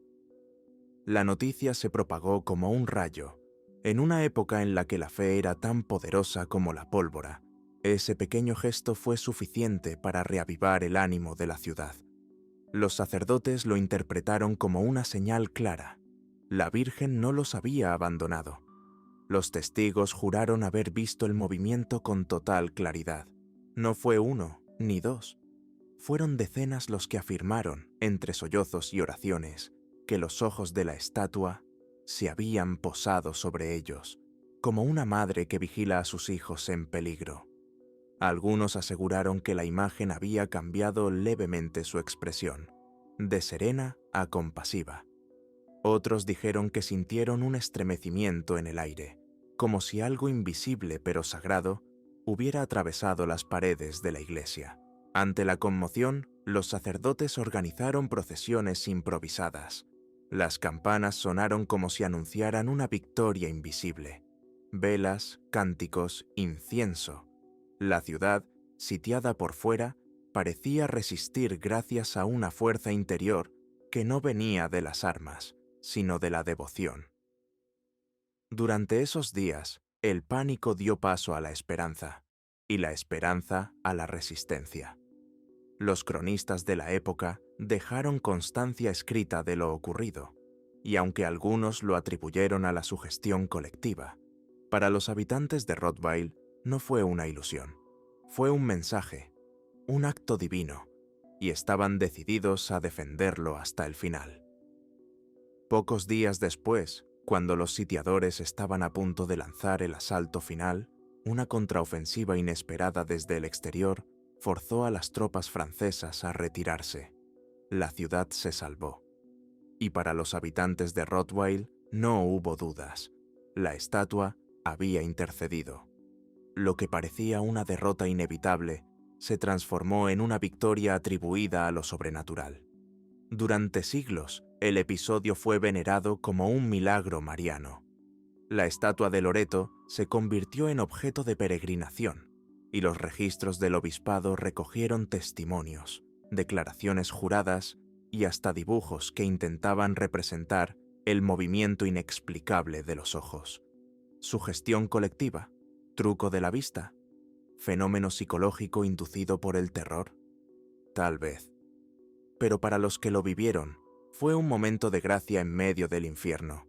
La noticia se propagó como un rayo. En una época en la que la fe era tan poderosa como la pólvora, ese pequeño gesto fue suficiente para reavivar el ánimo de la ciudad. Los sacerdotes lo interpretaron como una señal clara. La Virgen no los había abandonado. Los testigos juraron haber visto el movimiento con total claridad. No fue uno, ni dos. Fueron decenas los que afirmaron, entre sollozos y oraciones, que los ojos de la estatua se habían posado sobre ellos, como una madre que vigila a sus hijos en peligro. Algunos aseguraron que la imagen había cambiado levemente su expresión, de serena a compasiva. Otros dijeron que sintieron un estremecimiento en el aire, como si algo invisible pero sagrado hubiera atravesado las paredes de la iglesia. Ante la conmoción, los sacerdotes organizaron procesiones improvisadas. Las campanas sonaron como si anunciaran una victoria invisible. Velas, cánticos, incienso. La ciudad, sitiada por fuera, parecía resistir gracias a una fuerza interior que no venía de las armas, sino de la devoción. Durante esos días, el pánico dio paso a la esperanza, y la esperanza a la resistencia. Los cronistas de la época dejaron constancia escrita de lo ocurrido, y aunque algunos lo atribuyeron a la sugestión colectiva, para los habitantes de Rottweil no fue una ilusión, fue un mensaje, un acto divino, y estaban decididos a defenderlo hasta el final. Pocos días después, cuando los sitiadores estaban a punto de lanzar el asalto final, una contraofensiva inesperada desde el exterior forzó a las tropas francesas a retirarse. La ciudad se salvó. Y para los habitantes de Rottweil no hubo dudas. La estatua había intercedido. Lo que parecía una derrota inevitable se transformó en una victoria atribuida a lo sobrenatural. Durante siglos, el episodio fue venerado como un milagro mariano. La estatua de Loreto se convirtió en objeto de peregrinación, y los registros del obispado recogieron testimonios, declaraciones juradas y hasta dibujos que intentaban representar el movimiento inexplicable de los ojos. ¿Sugestión colectiva? ¿Truco de la vista? ¿Fenómeno psicológico inducido por el terror? Tal vez. Pero para los que lo vivieron, fue un momento de gracia en medio del infierno.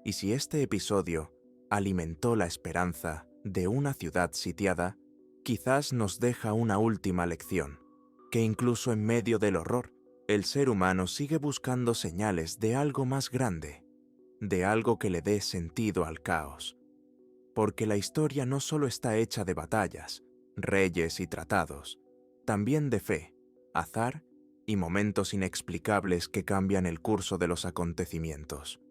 Y si este episodio alimentó la esperanza de una ciudad sitiada, quizás nos deja una última lección, que incluso en medio del horror, el ser humano sigue buscando señales de algo más grande, de algo que le dé sentido al caos. Porque la historia no solo está hecha de batallas, reyes y tratados, también de fe, azar y momentos inexplicables que cambian el curso de los acontecimientos.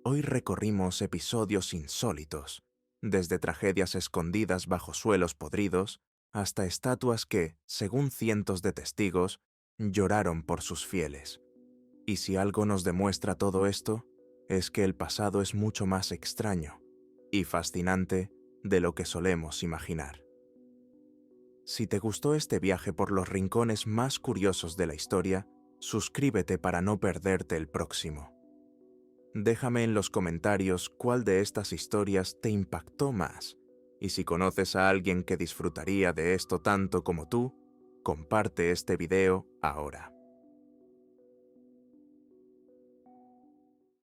Hoy recorrimos episodios insólitos, desde tragedias escondidas bajo suelos podridos hasta estatuas que, según cientos de testigos, lloraron por sus fieles. Y si algo nos demuestra todo esto, es que el pasado es mucho más extraño y fascinante de lo que solemos imaginar. Si te gustó este viaje por los rincones más curiosos de la historia, suscríbete para no perderte el próximo. Déjame en los comentarios cuál de estas historias te impactó más, y si conoces a alguien que disfrutaría de esto tanto como tú, comparte este video ahora.